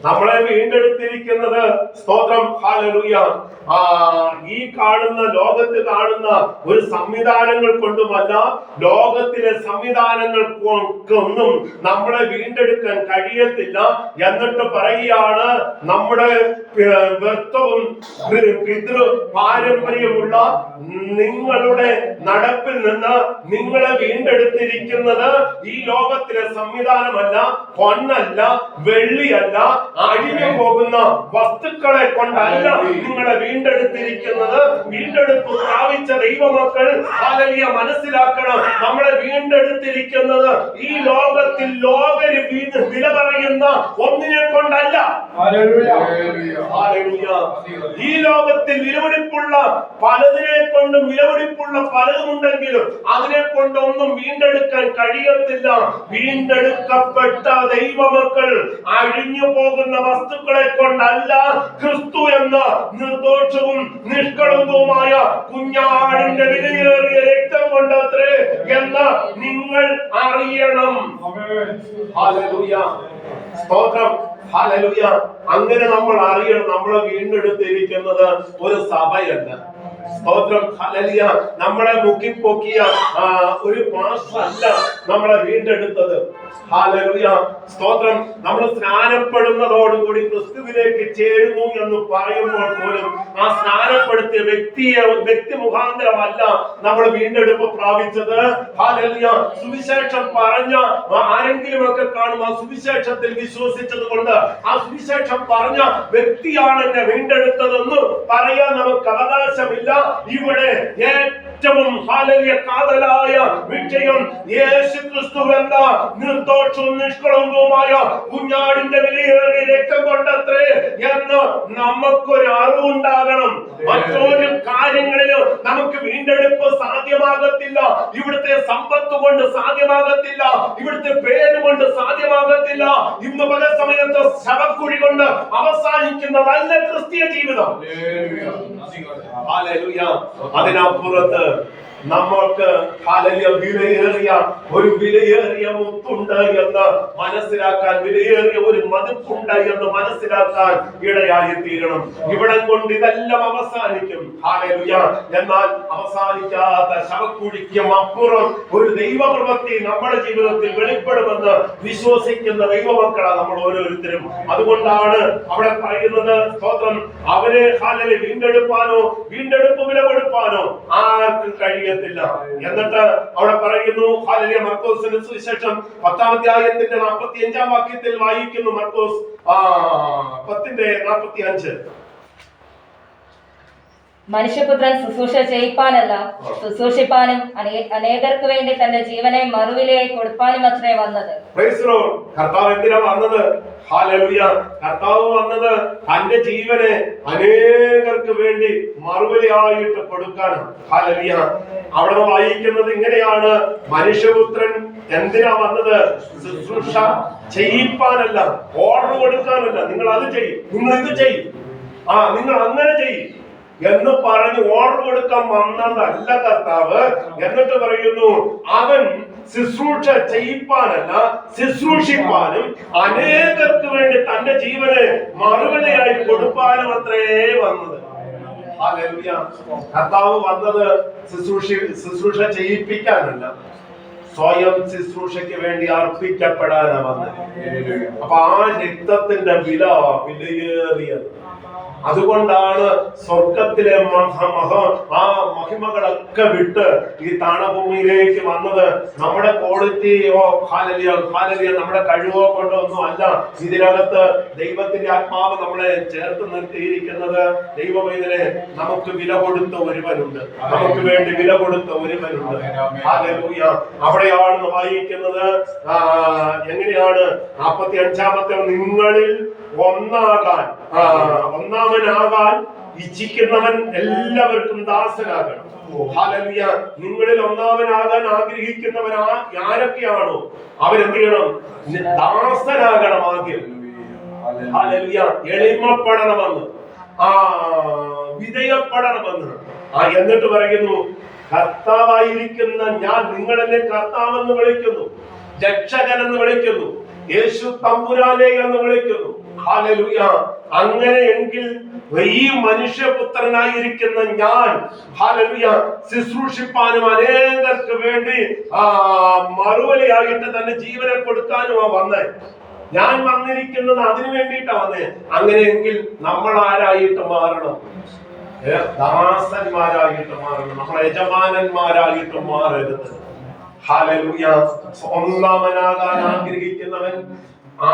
നമ്മളെ വീണ്ടെടുത്തിരിക്കുന്നത്. സ്തോത്രം, ഹല്ലേലൂയ. ഈ കാണുന്ന ലോകത്ത് കാണുന്ന ഒരു സംവിധാനങ്ങൾ കൊണ്ടുമല്ല, ലോകത്തിലെ സംവിധാനങ്ങൾക്കൊന്നും നമ്മളെ വീണ്ടെടുക്കാൻ കഴിയത്തില്ല. എന്നിട്ട് പറയുകയാണ്, നമ്മുടെ വ്യർത്ഥവും പിതൃ പാരമ്പര്യമുള്ള നിങ്ങളുടെ നടപ്പിൽ നിന്ന് നിങ്ങളെ വീണ്ടെടുത്തിരിക്കുന്നത് ഈ ലോകത്തിലെ സംവിധാനമല്ല, പൊന്നല്ല, വെള്ളിയല്ല, അഴിഞ്ഞു പോകുന്ന വസ്തുക്കളെ കൊണ്ടല്ല നിങ്ങളെ വീണ്ടെടുത്തിരിക്കുന്നത്. വീണ്ടെടുപ്പ് പ്രാപിച്ച ദൈവമക്കൾ ഹല്ലേലൂയ മനസ്സിലാക്കണം, നമ്മളെ വീണ്ടെടുത്തിരിക്കുന്നത് ഈ ലോകത്തിൽ ലോകര് വില പറയുന്ന ഒന്നിനെ കൊണ്ടല്ല. ഈ ലോകത്തിൽ വിലപിടിപ്പുള്ള പലതിനെ കൊണ്ടും വിലപിടിപ്പുള്ള പലതുമുണ്ടെങ്കിലും അതിനെ കൊണ്ടൊന്നും വീണ്ടെടുക്കാൻ കഴിയത്തില്ല. വീണ്ടെടുക്കപ്പെട്ട ദൈവമക്കൾ അഴിഞ്ഞു പോകുന്ന വസ്തുക്കളെ കൊണ്ടല്ല, ക്രിസ്തു എന്ന നിർദോഷവും നിഷ്കളങ്കവുമായ കുഞ്ഞാടിന്റെ വിലയേറിയ രക്തം കൊണ്ടത്രേ എന്ന് നിങ്ങൾ അറിയണം. ഹല്ലേലൂയ, സ്തോത്രം, ഹല്ലേലൂയ. അങ്ങനെ നമ്മൾ അറിയണം, നമ്മളെ വീണ്ടെടുത്തിരിക്കുന്നത് ഒരു സഭയല്ല. സ്തോത്രം, ഹല്ലേലൂയ. നമ്മളെ മുക്കിപ്പൊക്കിയ ഒരു പാസ്റ്റർ അല്ല നമ്മളെ വീണ്ടെടുത്തത്. ഹല്ലേലൂയ, സ്തോത്രം. നമ്മൾ സ്നാനപ്പെടുന്നതോടുകൂടി ക്രിസ്തുവിലേക്ക് ചേരുന്നു എന്ന് പറയുമ്പോൾ പോലും ആ സ്നാനപ്പെടുത്തിയ വ്യക്തി മുഖാന്തരമല്ല നമ്മൾ വീണ്ടെടുപ്പ് പ്രാപിച്ചത്. ഹല്ലേലൂയ. സുവിശേഷം പറഞ്ഞ ആരെങ്കിലും ഒക്കെ കാണും, ആ സുവിശേഷത്തിൽ വിശ്വസിച്ചത് കൊണ്ട് ആ സുവിശേഷം പറഞ്ഞ വ്യക്തിയാണ് എന്നെ വീണ്ടെടുത്തതെന്ന് പറയാൻ നമുക്ക് അവകാശമില്ല. ഇവിടെ ഏറ്റവും ഹല്ലേലൂയ കാതലായ വിഷയം യേശു ക്രിസ്തു എന്ന നിർദോഷവും നിഷ്കളങ്കവുമായ കുഞ്ഞാടിന്റെ വിലയേറിയ രക്തം കൊണ്ടത്രേ എന്ന് നമുക്കൊരു അറിവുണ്ടാകണം. മറ്റൊരു കാര്യങ്ങളിലും നമുക്ക് വീണ്ടെടുപ്പ് സാധ്യമാകത്തില്ല. ഇവിടുത്തെ സമ്പത്ത് കൊണ്ട് സാധ്യമാകത്തില്ല, ഇവിടുത്തെ പേര് കൊണ്ട് സാധ്യമാകത്തില്ല. ഇന്ന് പല സമയത്ത് ശവക്കുഴി കൊണ്ട് അവസാനിക്കുന്നതല്ല ക്രിസ്തീയ ജീവിതം. ഹല്ലേലൂയ. അതിനപ്പുറത്ത് നമ്മൾക്ക് വിലയേറിയ ഒരു വിലയേറിയ മുത്തുണ്ട് എന്ന് മനസ്സിലാക്കാൻ, വിലയേറിയ ഒരു മതിപ്പുണ്ട് എന്ന് മനസ്സിലാക്കാൻ ഇടയായി തീരണം. ഇവിടം കൊണ്ട് ഇതെല്ലാം അവസാനിക്കും. ഹല്ലേലൂയ. എന്നാൽ അവസാനിക്കാത്ത ശവക്കുഴിക്കും അപ്പുറം ഒരു ദൈവപ്രവൃത്തി നമ്മുടെ ജീവിതത്തിൽ വെളിപ്പെടുമെന്ന് വിശ്വസിക്കുന്ന ദൈവമക്കളാണ് നമ്മൾ ഓരോരുത്തരും. അതുകൊണ്ടാണ് അവിടെ പറയുന്നത്, സ്തോത്രം, അവരെ ഹല്ലേലൂയ വീണ്ടെടുപ്പാനോ വീണ്ടെടുപ്പ് വില കൊടുപ്പാനോ ആർക്കും കഴിയും. എന്നിട്ട് അവിടെ പറയുന്നു, ഹല്ലേലൂയ, മർക്കോസിന്റെ സുവിശേഷം 10-ാം അധ്യായത്തിന്റെ 45-ാം വാക്യത്തിൽ വായിക്കുന്നു. മർക്കോസ് 10:45. മനുഷ്യപുത്രൻ ശുശ്രൂഷ ചെയ്യിപ്പാനല്ല, ശുശ്രൂഷിപ്പാനും അനേകർക്ക് വേണ്ടി തന്റെ ജീവനെ മറുവിലയായി കൊടുപ്പാനും അത്രേ വന്നത്. കർത്താവ് എന്തിനാ വന്നത്? ഹല്ലേലൂയ. കർത്താവ് വന്നത് തന്റെ ജീവനെ അനേകർക്ക് വേണ്ടി മറുവിലയായിട്ട് കൊടുക്കാനാണ്. ഹല്ലേലൂയ. അവിടെ വായിക്കുന്നത് ഇങ്ങനെയാണ്, മനുഷ്യപുത്രൻ എന്തിനാ വന്നത്? ശുശ്രൂഷ ചെയ്യിപ്പാനല്ല, ഓർഡർ കൊടുക്കാനല്ല. നിങ്ങൾ അത് ചെയ്യും, നിങ്ങൾ ഇത് ചെയ്യും, നിങ്ങൾ അങ്ങനെ ചെയ്യും എന്ന് പറഞ്ഞ് ഓർഡർ കൊടുക്കാൻ വന്നതല്ല കർത്താവ്. എന്നിട്ട് പറയുന്നു, അവൻ ശുശ്രൂഷ ചെയ്യിപ്പാനല്ല, ശുശ്രൂഷിപ്പാനും അനേകർക്ക് വേണ്ടി തന്റെ ജീവനെ മറുവിലയായി കൊടുപ്പാനും അത്രേ വന്നത്. ഹല്ലേലൂയ. കർത്താവ് വന്നത് ശുശ്രൂഷ ചെയ്യിപ്പിക്കാനല്ല, സ്വയം ശുശ്രൂഷയ്ക്ക് വേണ്ടി അർപ്പിക്കപ്പെടാനാ വന്നത്. അപ്പൊ ആ രക്തത്തിന്റെ വിലയേറിയത്. അതുകൊണ്ടാണ് സ്വർഗത്തിലെ ആ മഹിമകളൊക്കെ വിട്ട് ഈ താണഭൂമിയിലേക്ക് വന്നത്. നമ്മുടെ ക്വാളിറ്റിയോ ഹല്ലേലൂയ നമ്മുടെ കഴിവോ കൊണ്ടോ ഒന്നും അല്ല. ഇതിനകത്ത് ദൈവത്തിന്റെ ആത്മാവ് നമ്മളെ ചേർത്ത് നിർത്തിയിരിക്കുന്നത്. ദൈവമൈതനെ നമുക്ക് വില കൊടുത്ത ഒരുവനുണ്ട്, നമുക്ക് വേണ്ടി വില കൊടുത്ത ഒരുവനുണ്ട്. ഹല്ലേലൂയ. അവിടെയാണ് വായിക്കുന്നത്, എങ്ങനെയാണ്? 45-ാമത്തെ, നിങ്ങളിൽ ഒന്നാമനാകാൻ ഇച്ഛിക്കുന്നവൻ എല്ലാവർക്കും ദാസനാകണം. ഹല്ലേലൂയ. നിങ്ങളിൽ ഒന്നാമനാകാൻ ആഗ്രഹിക്കുന്നവൻ ആരൊക്കെയാണോ അവരെന്ത് ചെയ്യണം? ദാസനാകണം ആദ്യം. ഹല്ലേലൂയ. എളിമപ്പെടണമെന്ന്, വിധേയപ്പെടണമെന്ന്. എന്നിട്ട് പറയുന്നു, കർത്താവായിരിക്കുന്ന ഞാൻ നിങ്ങളെന്നെ കർത്താവെന്ന് വിളിക്കുന്നു, രക്ഷകനെന്ന് വിളിക്കുന്നു, യേശു തമ്പുരാനെ എന്ന് വിളിക്കുന്നു. ഹല്ലേലൂയ. അങ്ങനെയെങ്കിൽ ഈ മനുഷ്യപുത്രനായിരിക്കുന്ന ഞാൻ, ഹല്ലേലൂയ, ശുശ്രൂഷിപ്പാനും അനേകർക്ക് വേണ്ടി മറുപടിയായിട്ട് തന്നെ ജീവനെ കൊടുക്കാനുമാ വന്നേ. ഞാൻ വന്നിരിക്കുന്നത് അതിനു വേണ്ടിയിട്ടാ വന്നേ. അങ്ങനെയെങ്കിൽ നമ്മൾ ആരായിട്ട് മാറണം? ദാസന്മാരായിട്ട് മാറണം. നമ്മൾ യജമാനന്മാരായിട്ട് മാറരുത്. ഹല്ലേലൂയ. ഒന്നാമനാകാൻ ആഗ്രഹിക്കുന്നവൻ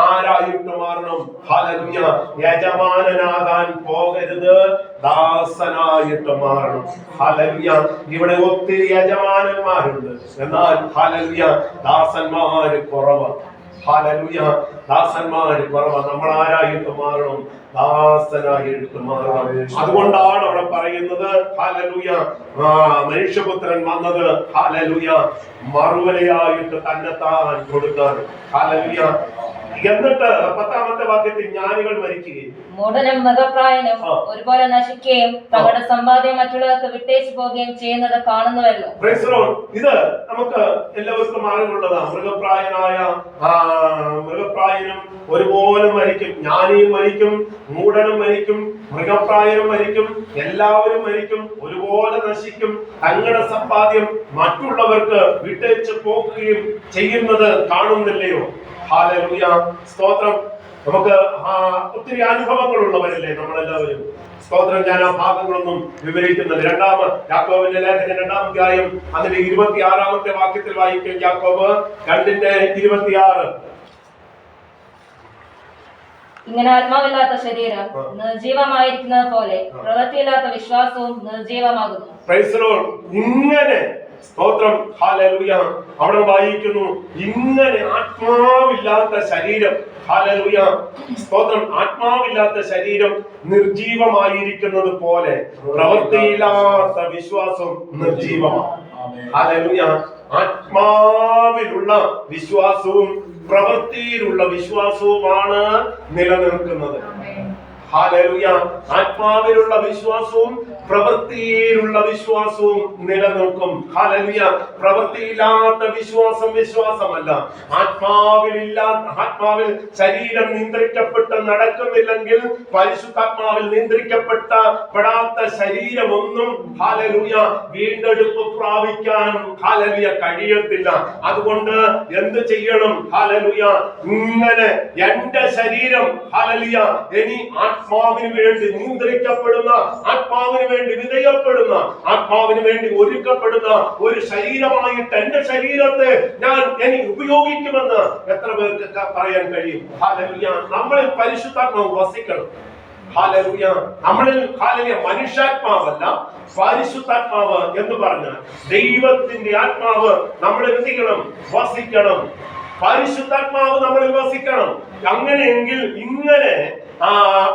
ആരായിട്ട് മാറണം? ഹല്ലേലൂയ. യജമാനനാകാൻ പോകരുത്, ദാസനായിട്ട് മാറണം. ഹല്ലേലൂയ. ഇവിടെ ഒത്തിരി യജമാനന്മാരുണ്ട്, എന്നാൽ ഹല്ലേലൂയ ദാസന്മാര് കുറവാണ്. ഹല്ലേലൂയ. ദാസന്മാര് കുറവാണ്. നമ്മൾ ആരായിട്ട് മാറണം? ദാസനായിട്ട് മാറണം. അതുകൊണ്ടാണ് അവിടെ പറയുന്നത്, ഹല്ലേലൂയ, മനുഷ്യപുത്രൻ വന്നത് ഹല്ലേലൂയ മറുവലയായിട്ട് തന്നെത്താൻ കൊടുക്കാൻ. ഹല്ലേലൂയ. എന്നിട്ട് 10ാമത്തെ വാക്യത്തിൽ ജ്ഞാനികൾ മരിക്കുകയും മൂഢനും മൃഗപ്രായനും ഒരുപോലെ നശിക്കുകയും തങ്ങളുടെ സമ്പാദ്യം മറ്റുള്ളവർക്ക് വിട്ടേച്ചു പോവുകയും ചെയ്യുന്നത് കാണുന്നുവല്ലോ. ഇത് നമുക്ക് എല്ലാവർക്കും അറിവുള്ളതാണ്. മൃഗപ്രായനും ഒരുപോലെ മരിക്കും. ജ്ഞാനിയും മരിക്കും, മൂഢനും മരിക്കും, മൃഗപ്രായനും മരിക്കും, എല്ലാവരും മരിക്കും, ഒരുപോലെ നശിക്കും. തങ്ങളുടെ സമ്പാദ്യം മറ്റുള്ളവർക്ക് വിട്ടേച്ച് പോകുകയും ചെയ്യുന്നത് കാണുന്നില്ലയോ? ഹല്ലേലൂയ. സ്തോത്രം. നമുക്ക് ഒത്തിരി അനുഭവങ്ങളുള്ളവരല്ലേ നമ്മളെല്ലാവരും. സ്തോത്രം. ഞാൻ ആ ഭാഗങ്ങളൊന്നും വിവരിക്കുന്നില്ല. യാക്കോബിന്റെ ലേഖനം 2-ാം അധ്യായം അതിന്റെ 26ാമത്തെ വാക്യത്തിൽ വായിക്കും. യാക്കോബ് 2:26. ഇങ്ങനെ ആത്മാവില്ലാത്ത ശരീരം നിർജീവമായിരിക്കുന്നത് പോലെ പ്രവൃത്തിയില്ലാത്ത വിശ്വാസവും നിർജീവമാകുന്നു. Praise the Lord. ഇങ്ങനെ സ്തോത്രം. ഹല്ലേലൂയ. അവിടെ വായിക്കുന്നു, ഇങ്ങനെ ആത്മാവില്ലാത്ത ശരീരം, ഹല്ലേലൂയ, സ്തോത്രം, ആത്മാവില്ലാത്ത ശരീരം നിർജീവമായിരിക്കുന്നത് പോലെ പ്രവൃത്തിയില്ലാത്ത വിശ്വാസം നിർജീവമാണ്. ഹല്ലേലൂയ. ആത്മാവിലുള്ള വിശ്വാസവും പ്രവൃത്തിയിലുള്ള വിശ്വാസവുമാണ് നിലനിൽക്കുന്നത്. ഹല്ലേലൂയ. ആത്മാവിലുള്ള വിശ്വാസവും പ്രവൃത്തിയിലുള്ള വിശ്വാസവും നിലനിൽക്കും. ഹല്ലേലൂയ. പ്രവൃത്തിയില്ലാത്ത വിശ്വാസം വിശ്വാസമല്ല. ആത്മാവിൽ ശരീരം നിയന്ത്രിക്കപ്പെട്ട് നടക്കുന്നില്ലെങ്കിൽ പരിശുദ്ധാത്മാവിൽ നിയന്ത്രിക്കപ്പെടാത്ത ശരീരമൊന്നും ഹല്ലേലൂയ വീണ്ടെടുപ്പ് പ്രാപിക്കാൻ ഹല്ലേലൂയ കഴിയത്തില്ല. അതുകൊണ്ട് എന്ത് ചെയ്യണം? ഹല്ലേലൂയ, ഇങ്ങനെ എന്റെ ശരീരം ഹല്ലേലൂയ ഇനി ആത്മാവിന് വേണ്ടി നിയന്ത്രിക്കപ്പെടുന്ന, ആത്മാവിന് വേണ്ടി വിധേയപ്പെടുന്ന, ആത്മാവിന് വേണ്ടി ഒരുക്കപ്പെടുന്ന ഒരു ശരീരമായിട്ട് എന്റെ ശരീരത്തെ ഞാൻ ഇനി ഉപയോഗിക്കുമെന്ന് എത്ര പേർക്ക് പറയാൻ കഴിയും? ഹല്ലേലൂയ. നമ്മളിൽ പരിശുദ്ധാത്മാവ് വസിക്കണം. ഹല്ലേലൂയ. നമ്മളിൽ ഹല്ലേലൂയ മനുഷ്യാത്മാവല്ല, പരിശുദ്ധാത്മാവ് എന്ന് പറഞ്ഞാൽ ദൈവത്തിന്റെ ആത്മാവ് നമ്മളിൽ എന്ത് ചെയ്യണം? വസിക്കണം. പരിശുദ്ധാത്മാവ് നമ്മളിൽ വസിക്കണം. അങ്ങനെയെങ്കിൽ ഇങ്ങനെ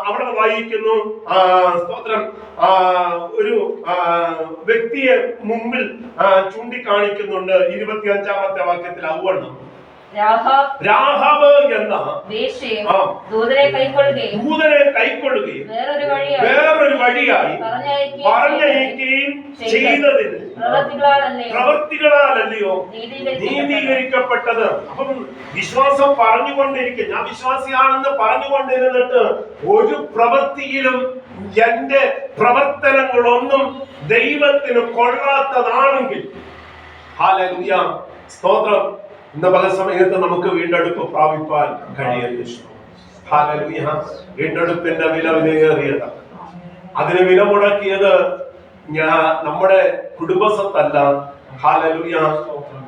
അവിടെ വായിക്കുന്നു, സ്തോത്രം, ഒരു വ്യക്തിയെ മുമ്പിൽ ചൂണ്ടിക്കാണിക്കുന്നുണ്ട് 25ാമത്തെ വാക്യത്തിൽ. ഔവണ്ണം രാഹാബ് എന്ന ദൂതനെ കൈക്കൊള്ളുകയും വേറൊരു വഴിയായി പറഞ്ഞയക്കുകയും ചെയ്തതിന് പ്രവൃത്തികളാലല്ലയോ നീതീകരിക്കപ്പെട്ടത്. അപ്പം വിശ്വാസം പറഞ്ഞുകൊണ്ടിരിക്കും, ഞാൻ വിശ്വാസിയാണെന്ന് പറഞ്ഞുകൊണ്ടിരുന്നിട്ട് ഒരു പ്രവൃത്തിയിലും എന്റെ പ്രവർത്തനങ്ങളൊന്നും ദൈവത്തിന് കൊള്ളാത്തതാണെങ്കിൽ, ഹല്ലേലൂയ, സ്തോത്രം, ഇന്ന് പല സമയത്ത് നമുക്ക് വീണ്ടെടുപ്പ് പ്രാപിപ്പാൻ കഴിയരുത്. ഹല്ലേലൂയ. വീണ്ടെടുപ്പിന്റെ വില വിലയേറിയതാണ്. അതിന് വില മുടക്കിയത് നമ്മുടെ കുടുംബസ്വത്തല്ല. ഹല്ലേലൂയ.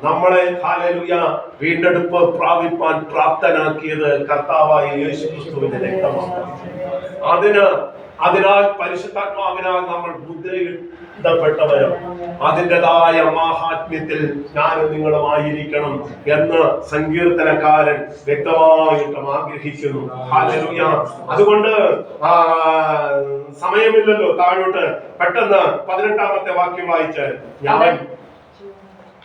നമ്മളെ ഹല്ലേലൂയ വീണ്ടെടുപ്പ് പ്രാപിപ്പാൻ പ്രാപ്തനാക്കിയത് കർത്താവായ യേശുക്രിസ്തുവിന്റെ രക്തമാണ്. അതിനാൽ പരിശുദ്ധാത്മാവിനാൽ നമ്മൾ മുദ്രയിടപ്പെട്ടവരും അതിൻ്റെതായ മാഹാത്മ്യത്തിൽ ഞാനും നിങ്ങളുമായിരിക്കണം എന്ന് സങ്കീർത്തനക്കാരൻ വ്യക്തമായിട്ടും ആഗ്രഹിക്കുന്നു. ഹല്ലേലൂയ. അതുകൊണ്ട് സമയമില്ലല്ലോ, താഴോട്ട് പെട്ടെന്ന് 18ാമത്തെ വാക്യം വായിച്ച്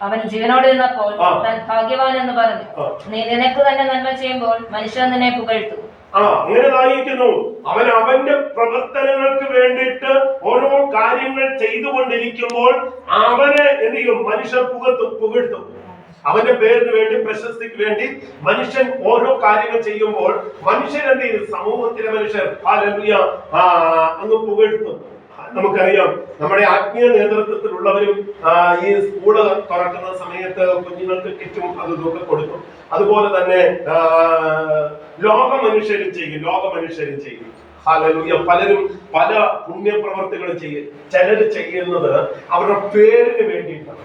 അവൻ ജീവനോടെ നിന്നപ്പോൾ താൻ ഭാഗ്യവാൻ എന്ന് പറഞ്ഞു. നീ നിനക്ക് തന്നെ നന്മ ചെയ്യുമ്പോൾ മനുഷ്യൻ നിന്നെ പുകഴ്ത്തു. അങ്ങനെ വായിക്കുന്നു. അവൻ അവന്റെ പ്രവർത്തനങ്ങൾക്ക് വേണ്ടിയിട്ട് ഓരോ കാര്യങ്ങൾ ചെയ്തുകൊണ്ടിരിക്കുമ്പോൾ അവനെ എന്ത് ചെയ്യും? മനുഷ്യർ പുകഴ്ത്തും. അവന്റെ പേരിന് വേണ്ടി, പ്രശസ്തിക്ക് വേണ്ടി മനുഷ്യൻ ഓരോ കാര്യങ്ങൾ ചെയ്യുമ്പോൾ മനുഷ്യൻ എന്ത് ചെയ്യും? സമൂഹത്തിലെ മനുഷ്യർ ഹല്ലേലൂയ അങ്ങ് പുകഴ്ത്തും. നമുക്കറിയാം, നമ്മുടെ ആത്മീയ നേതൃത്വത്തിലുള്ളവരും ഈ സ്കൂള് തുറക്കുന്ന സമയത്ത് കുഞ്ഞുങ്ങൾക്ക് കിറ്റും അതൊക്കെ കൊടുക്കും. അതുപോലെ തന്നെ ലോക മനുഷ്യരും ചെയ്യും. ഹല്ലേലൂയ. പലരും പല പുണ്യപ്രവർത്തികളും ചെയ്യും. ചിലര് ചെയ്യുന്നത് അവരുടെ പേരിന് വേണ്ടിയിട്ടാണ്,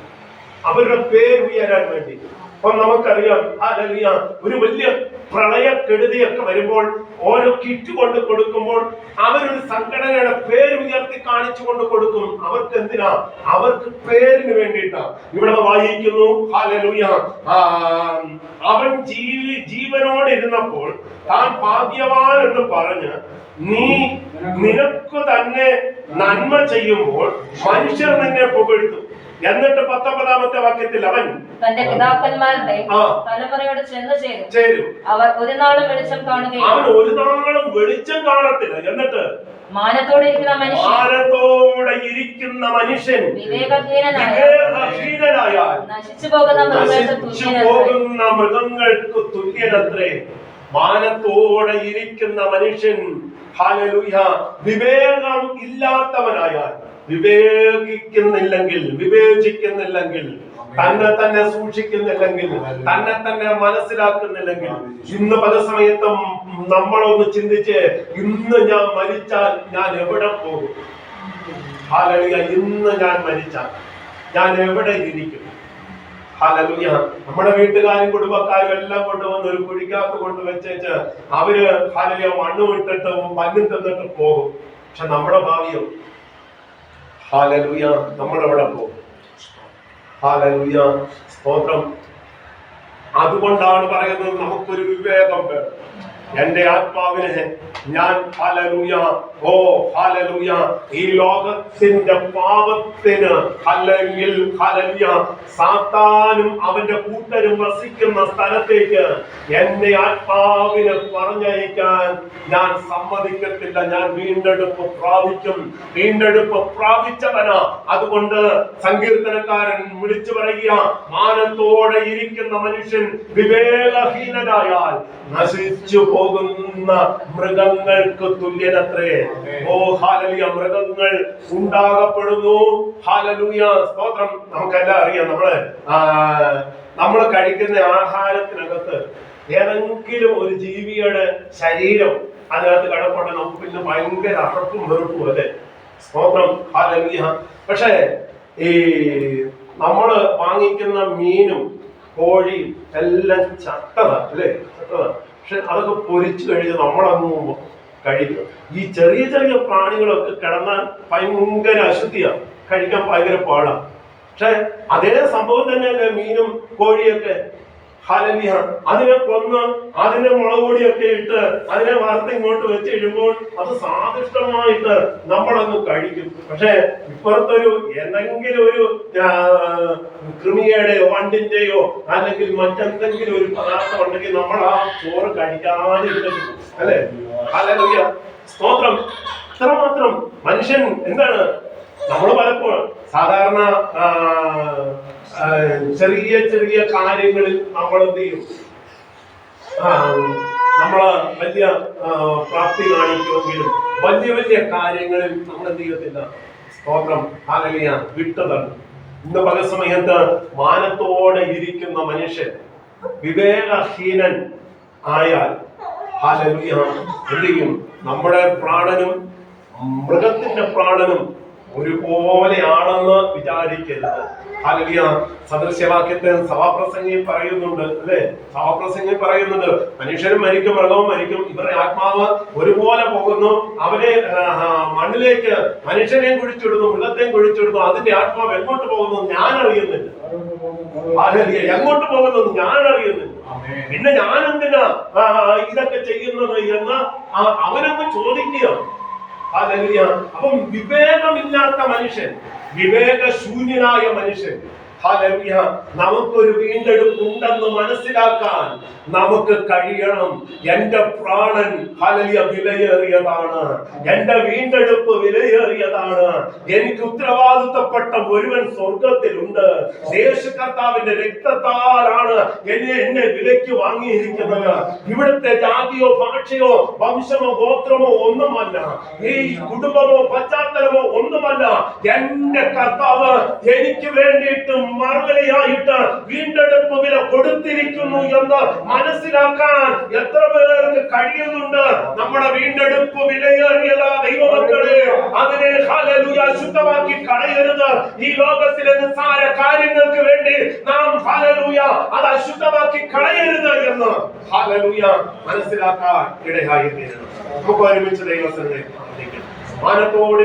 അവരുടെ പേര് ഉയരാൻ വേണ്ടി. അപ്പൊ നമുക്കറിയാം, ഹല്ലേലൂയ, ഒരു വലിയ പ്രളയക്കെടുതിയൊക്കെ വരുമ്പോൾ ഓരോ കിറ്റ് കൊണ്ട് കൊടുക്കുമ്പോൾ അവരൊരു സംഘടനയുടെ പേര് ഉയർത്തി കാണിച്ചുകൊണ്ട് കൊടുക്കും. അവർക്ക് എന്തിനാ? അവർക്ക് പേരിന് വേണ്ടിയിട്ടാ. ഇവിടെ വായിക്കുന്നു, ഹല്ലേലൂയ, അവൻ ജീവനോടെ ഇരുന്നപ്പോൾ താൻ ഭാഗ്യവാൻ എന്ന് പറഞ്ഞ് നിനക്ക് തന്നെ നന്മ ചെയ്യുമ്പോൾ മനുഷ്യർ നിന്നെ പുകഴ്ത്തും. എന്നിട്ട് 19-ാമത്തെ വാക്യത്തിൽ അവൻ തന്റെ പിതാക്കന്മാരുടെ തലമുറയോട് ചെന്ന് ചേരും. അവർ ഒരു നാളും വെളിച്ചം കാണുകയില്ല. അവൻ ഒരു നാളും വെളിച്ചം കാണത്തില്ല. എന്നിട്ട് മാനത്തോടെ ഇരിക്കുന്ന മനുഷ്യൻ വിവേകഹീനനായാൽ നശിച്ചു പോകുന്ന മൃഗങ്ങൾക്ക് തുല്യനത്രേ. മാനത്തോടെ ഇരിക്കുന്ന മനുഷ്യൻ, ഹല്ലേലൂയ, വിവേകം ഇല്ലാത്തവനായാൽ, വിവേചിക്കുന്നില്ലെങ്കിൽ, തന്നെ സൂക്ഷിക്കുന്നില്ലെങ്കിൽ, തന്നെ മനസ്സിലാക്കുന്നില്ലെങ്കിൽ, ഇന്ന് പല സമയത്തും നമ്മളൊന്ന് ചിന്തിച്ച്, ഇന്ന് ഞാൻ മരിച്ചാൽ ഞാൻ എവിടെ പോകും? ഹല്ലേലൂയ. ഇന്ന് ഞാൻ മരിച്ചാൽ ഞാൻ എവിടെ ഇരിക്കും? ഹല്ലേലൂയ. നമ്മുടെ വീട്ടുകാരും കുടുംബക്കാരും എല്ലാം കൊണ്ടുവന്ന് ഒരു കുഴിക്കകത്ത് കൊണ്ട് വെച്ചേച്ച് അവര് ഹല്ലേലൂയ മണ്ണ് വിട്ടിട്ട് മഞ്ഞ് തിന്നിട്ട് പോകും. പക്ഷെ നമ്മുടെ ഭാവിയോ? ഹല്ലേലൂയ, നമ്മളെവിടെ പോകും? ഹല്ലേലൂയ, സ്തോത്രം. അതുകൊണ്ടാണ് പറയുന്നത്, നമുക്കൊരു വിവേകം വേണം. എന്റെ ആത്മാവിനെ ഞാൻ ഹല്ലേലൂയ, ഹല്ലേലൂയ, ഈ ലോകത്തിന്റെ പാപത്തിന് അല്ലെങ്കിൽ ഹല്ലേലൂയ സാത്താനും അവന്റെ കൂട്ടരും വസിക്കുന്ന സ്ഥലത്തേക്ക് എന്റെ ആത്മാവിനെ പറഞ്ഞയക്കാൻ ഞാൻ സമ്മതിക്കത്തില്ല. ഞാൻ വീണ്ടെടുപ്പ് പ്രാപിച്ചവനാ. അതുകൊണ്ട് സങ്കീർത്തനക്കാരൻ വിളിച്ചു പറയുക, മാനത്തോടെ ഇരിക്കുന്ന മനുഷ്യൻ വിവേകഹീനനായാൽ നശിച്ചു പോകുന്ന മൃഗങ്ങൾക്ക് തുല്യനത്രേ. ഹല്ലേലൂയ. മൃഗങ്ങൾ ഉണ്ടാകപ്പെടുന്നു. ഹല്ലേലൂയ, സ്തോത്രം. നമുക്കെല്ലാം അറിയാം, നമ്മൾ കഴിക്കുന്ന ആഹാരത്തിനകത്ത് ഏതെങ്കിലും ഒരു ജീവിയുടെ ശരീരം അതിനകത്ത് കിടപ്പുണ്ട്, നമുക്ക് പിന്നെ ഭയങ്കര അറപ്പും വെറുപ്പും അല്ലേ? സ്തോത്രം. ഹല്ലേലൂയ. പക്ഷേ ഈ നമ്മള് വാങ്ങിക്കുന്ന മീനും കോഴിയും എല്ലാം ചത്തതാ അല്ലേ? ചത്തതാ. പക്ഷെ അതൊക്കെ പൊരിച്ചു കഴിഞ്ഞ് നമ്മളങ്ങ് കഴിക്കും. ഈ ചെറിയ ചെറിയ പ്രാണികളൊക്കെ കിടന്നാൽ ഭയങ്കര അശുദ്ധിയാണ്, കഴിക്കാൻ ഭയങ്കര പാടാണ്. പക്ഷെ അതേ സംഭവം തന്നെയല്ലേ മീനും കോഴിയൊക്കെ? ഹല്ലേലൂയ. അതിനെ കൊന്ന് അതിനെ മുളക് പൊടിയൊക്കെ ഇട്ട് അതിനെ വറുത്ത് ഇങ്ങോട്ട് വെച്ച് ഇടുമ്പോൾ അത് സ്വാദിഷ്ടമായിട്ട് നമ്മളങ്ങ് കഴിക്കും. പക്ഷെ ഇപ്പുറത്തൊരു എന്തെങ്കിലും ഒരു കൃമിയുടെയോ വണ്ടിന്റെയോ അല്ലെങ്കിൽ മറ്റെന്തെങ്കിലും ഒരു പദാർത്ഥം ഉണ്ടെങ്കിൽ നമ്മൾ ആ ചോറ് കഴിക്കാതെ അല്ലേ? ഹല്ലേലൂയ, സ്തോത്രം. ഇത്രമാത്രം മനുഷ്യൻ എന്താണ്? നമ്മൾ പലപ്പോഴും സാധാരണ ചെറിയ ചെറിയ കാര്യങ്ങളിൽ നമ്മൾ എന്ത് ചെയ്യും? നമ്മള് വലിയ പ്രാപ്തി കാണിക്കുമെങ്കിലും വലിയ വലിയ കാര്യങ്ങളിൽ നമ്മൾ എന്ത് ചെയ്യത്തില്ല? സ്തോത്രം. ഹല്ലേലൂയ, വിട്ടതാണ്. ഇന്ന് പല സമയത്ത് മാനത്തോടെ ഇരിക്കുന്ന മനുഷ്യൻ വിവേകഹീനൻ ആയാൽ ഹല്ലേലൂയ എന്ത് ചെയ്യും? നമ്മുടെ പ്രാണനും മൃഗത്തിന്റെ പ്രാണനും ഒരുപോലെയാണെന്ന് വിചാരിക്കരുത്. ഹല്ലേലൂയ. സദൃശ്യവാക്യത്തെ സഭാപ്രസംഗി പറയുന്നുണ്ട് അല്ലെ? സഭാപ്രസംഗി പറയുന്നുണ്ട്, മനുഷ്യരും മരിക്കും, മൃഗവും മരിക്കും, ഇവരുടെ ആത്മാവ് ഒരുപോലെ പോകുന്നു. അവരെ മണ്ണിലേക്ക് മനുഷ്യനെയും കുഴിച്ചിടുന്നു, മൃഗത്തെയും കുഴിച്ചിടുന്നു. അതിന്റെ ആത്മാവ് എങ്ങോട്ട് പോകുന്നു ഞാൻ അറിയുന്നില്ല. ഹല്ലേലൂയ. എങ്ങോട്ട് പോകുന്നത് ഞാൻ അറിയുന്നില്ല. പിന്നെ ഞാൻ എന്തിനാ ഇതൊക്കെ ചെയ്യുന്നത് എന്ന് അവനങ്ങ് ചോദിക്കുക. ഹല്ലേലൂയ. അപ്പം വിവേകമില്ലാത്ത മനുഷ്യൻ, വിവേകശൂന്യനായ മനുഷ്യൻ ഹല്ലേലൂയ. നമുക്കൊരു വീണ്ടെടുപ്പ് ഉണ്ടെന്ന് മനസ്സിലാക്കാൻ നമുക്ക് കഴിയണം. എന്റെ പ്രാണൻ ഹല്ലേലൂയ വിലയേറിയതാണ്. എന്റെ വീണ്ടെടുപ്പ് വിലയേറിയതാണ്. എനിക്ക് ഉത്തരവാദിത്തപ്പെട്ട ഒരുവൻ സ്വർഗത്തിലുണ്ട്. യേശു കർത്താവിന്റെ രക്തത്താലാണ് എന്നെ വിലയ്ക്ക് വാങ്ങിയിരിക്കുന്നത്. ഇവിടുത്തെ ജാതിയോ ഭാഷയോ വംശമോ ഗോത്രമോ ഒന്നുമല്ല, ഈ കുടുംബമോ പശ്ചാത്തലമോ ഒന്നുമല്ല. എന്റെ കർത്താവ് എനിക്ക് വേണ്ടിയിട്ട് മറുവിലയായിട്ട് വീണ്ടെടുപ്പ് വില കൊടുത്തിരിക്കുന്നു എന്ന് മനസ്സിലാക്കാൻ എത്ര പേർക്ക് കഴിയുന്നുണ്ട്? നമ്മുടെ വീണ്ടെടുപ്പ് വിലയേറിയതാ ദൈവമക്കളെ. അതിനെ ഹല്ലേലൂയ ശുദ്ധമാക്കി കളയരുത്. ഈ ലോകത്തിലെ നിസ്സാര കാര്യങ്ങൾക്ക് വേണ്ടി നാം ഹല്ലേലൂയ അത് അശുദ്ധമാക്കി കളയരുത് എന്ന് ഹല്ലേലൂയ മനസ്സിലാക്കാൻ ഇടയായി തീരണം. നമുക്ക് ഒരുമിച്ച് ദൈവസന്നിധിയിൽ പ്രാർത്ഥിക്കാം. മാനത്തോടെ